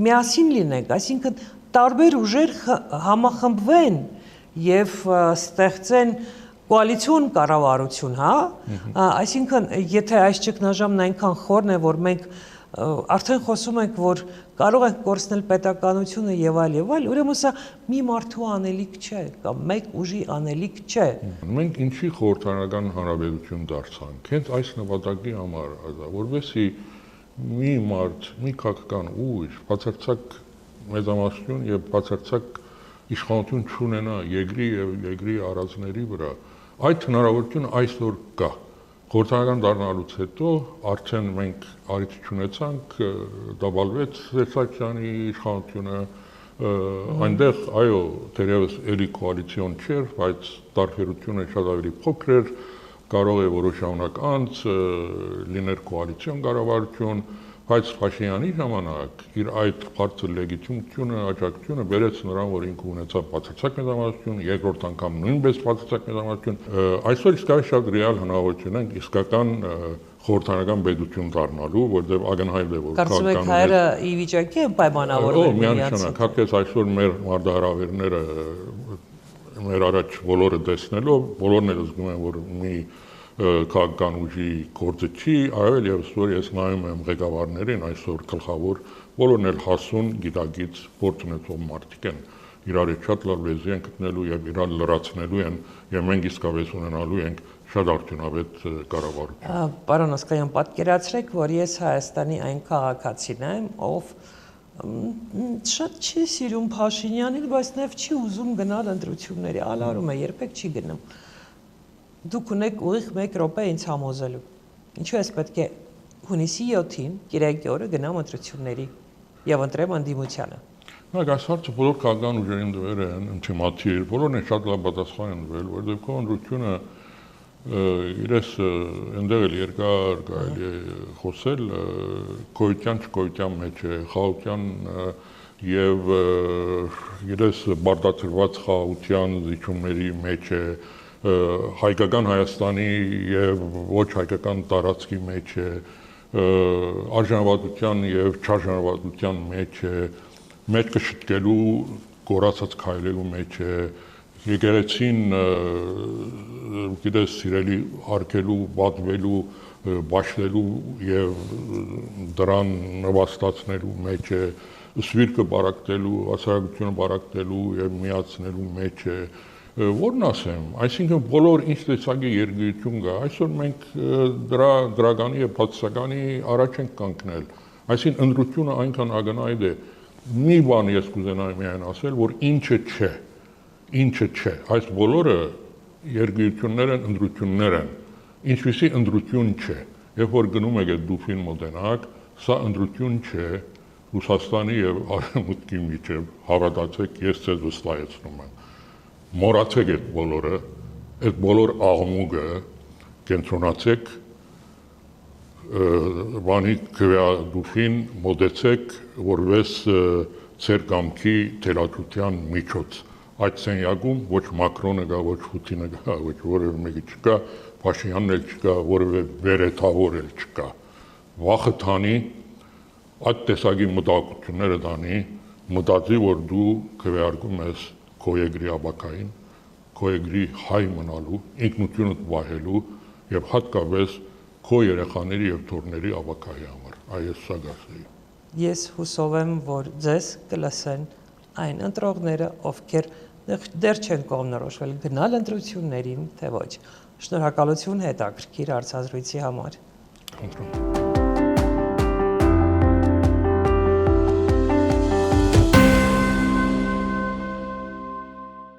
միասին լինենք, այսինքն տարբեր ուժեր համախմբվեն եւ ստեղծեն կոալիցիոն կառավարություն, հա, այսինքն եթե այս ճգնաժամն այնքան խորն է, որ մենք արդեն խոսում ենք, որ կարող ենք կորցնել պետականությունը եւ այլ, ուրեմն սա մի մարդու անելիք չէ, կամ մեկ ուժի անելիք չէ։ Մենք ինչի խորհրդարանական հանրապետություն դարձանք, հենց այս նպատակի համար, որովհետեւ մի մարդ, մի քաղաքական ուժ բացարձակ մեծամասնություն եւ բացարձակ իշխանություն չունենա երկրի առածների վրա, այդ հնարավորությունը այսօր կա։ Խորհրդարանական դառնալուց հետո արդեն մենք արիթ չունեցանք, դաբալվեց Սերժակյանի իշխանությունը, այնտեղ այո, դերևս էլի կոալիցիոն չէր, բայց տարբերությունը շատ ավելի փոքր էր, կարող է որոշ ժամանակ անց լիներ կոալիցիոն կառավարություն, բայց Փաշինյանի ժամանակ իր այդ բարձր լեգիտիմությունը, աջակցությունը բերեց նրան, որ ինքը ունեցավ բացարձակ մեծամասնություն, երկրորդ անգամ նույնպես բացարձակ մեծամասնություն։ Այսօր իսկապես շատ ռեալ հնարավորություն ենք իսկական խորհրդարանական պետություն դառնալու, որտեղ ակնհայտ է, որ Կարծում եք հայերը ի վիճակի են պայմանավորվել միանշանակ, հատկապես այսօր մեր մարտահրավերները մեր առաջ բոլորը տեսնելով, բոլորն էլ զգում են, որ մի քաղաքական ուժի գործը չի, այլ եւս որ ես նայում եմ ղեկավարներին այսօր գլխավոր բոլորն էլ հասուն գիտակից փորձ ունեցող մարդիկ են, իրար շատ լավ լեզու են գտնելու եւ իրար լրացնելու են եւ մենք իսկապես ունենալու ենք շատ արդյունավետ կառավարություն։ Պարոն Ասկանյան, պատկերացրեք, որ ես Հայաստանի այն քաղաքացին եմ, ով շատ չի սիրում Փաշինյանին, բայց նաեւ չի ուզում գնալ ընտրությունների, ալարում է, երբեք չի գնում։ Դուք ունեք ուղիղ 1 րոպե ինձ համոզելու։ Ինչու ես պետք է հունիսի 7-ին, Կիրակի օրը գնամ ընտրությունների եւ ընտրեմ ընդդիմությանը։ Նայեք, այս հարցը բոլոր քաղաքական ուժերին դվել են ինտիմատիվ, բոլորն են շատ լավ պատասխան են տվել, որովհետեւ քո ընտրությունը իրես այնտեղ էլ երկար կարելի է խոսել գոյության չգոյության մեջ է, խաղաղության եւ իրես բարտացրված խաղաղության զիջումների մեջ է, հայկական Հայաստանի եւ ոչ հայկական տարածքի մեջ է, արժանապատվության եւ չարժանապատվության մեջ է, մեջքը շտկելու, գորացած քայլելու մեջ է, եկեղեցին գիտես սիրելի արկելու, պատվելու, բաշխելու եւ դրան նվաստացնելու մեջ է, սվիրկը բարակտելու, հասարակությունը բարակտելու եւ միացնելու մեջ է, որն ասեմ, այսինքն բոլոր ինչ տեսակի երկրություն կա, այսօր մենք դրա դրականի եւ բացասականի առաջ ենք կանգնել, այսինքն ընդրությունը այնքան ակնհայտ է, մի բան ես կուզենայի միայն ասել, որ ինչը չէ, այս բոլորը երկրություններ են, ընդրություններ են, ինչպիսի ընդրություն չէ, երբ որ գնում եք այդ դուփին մոտենակ, սա ընդրություն չէ Ռուսաստանի եւ Արևմուտքի միջեւ, հավատացեք, ես ձեզ վստահեցնում եմ, մոռացեք այդ բոլորը, այդ բոլոր աղմուկը, կենտրոնացեք բանի քվեադուփին մոտեցեք, որպես ձեր կամքի թելադրության միջոց։ Այդ սենյակում ոչ Մակրոնը կա, ոչ Պուտինը կա, ոչ որևէ մեկը չկա, Փաշինյանն էլ չկա, որևէ վերեթավոր էլ չկա։ Վախը թանի, այդ տեսակի մտահոգությունները տանի, մտածի, որ դու քվեարկում ես քո երկրի ապակային, քո երկրի հայ մնալու, ինքնությունդ վահելու եւ հատկապես քո երեխաների եւ թոռների ապակայի համար։ Այս սա գասեի։ Ես հուսով եմ, որ ձեզ կլսեն այն ընտրողները, ովքեր դեռ չեն կողմնորոշվել գնալ ընտրություններին, թե ոչ։ Շնորհակալություն հետաքրքիր հարցազրույցի համար։ Խնդրում եմ։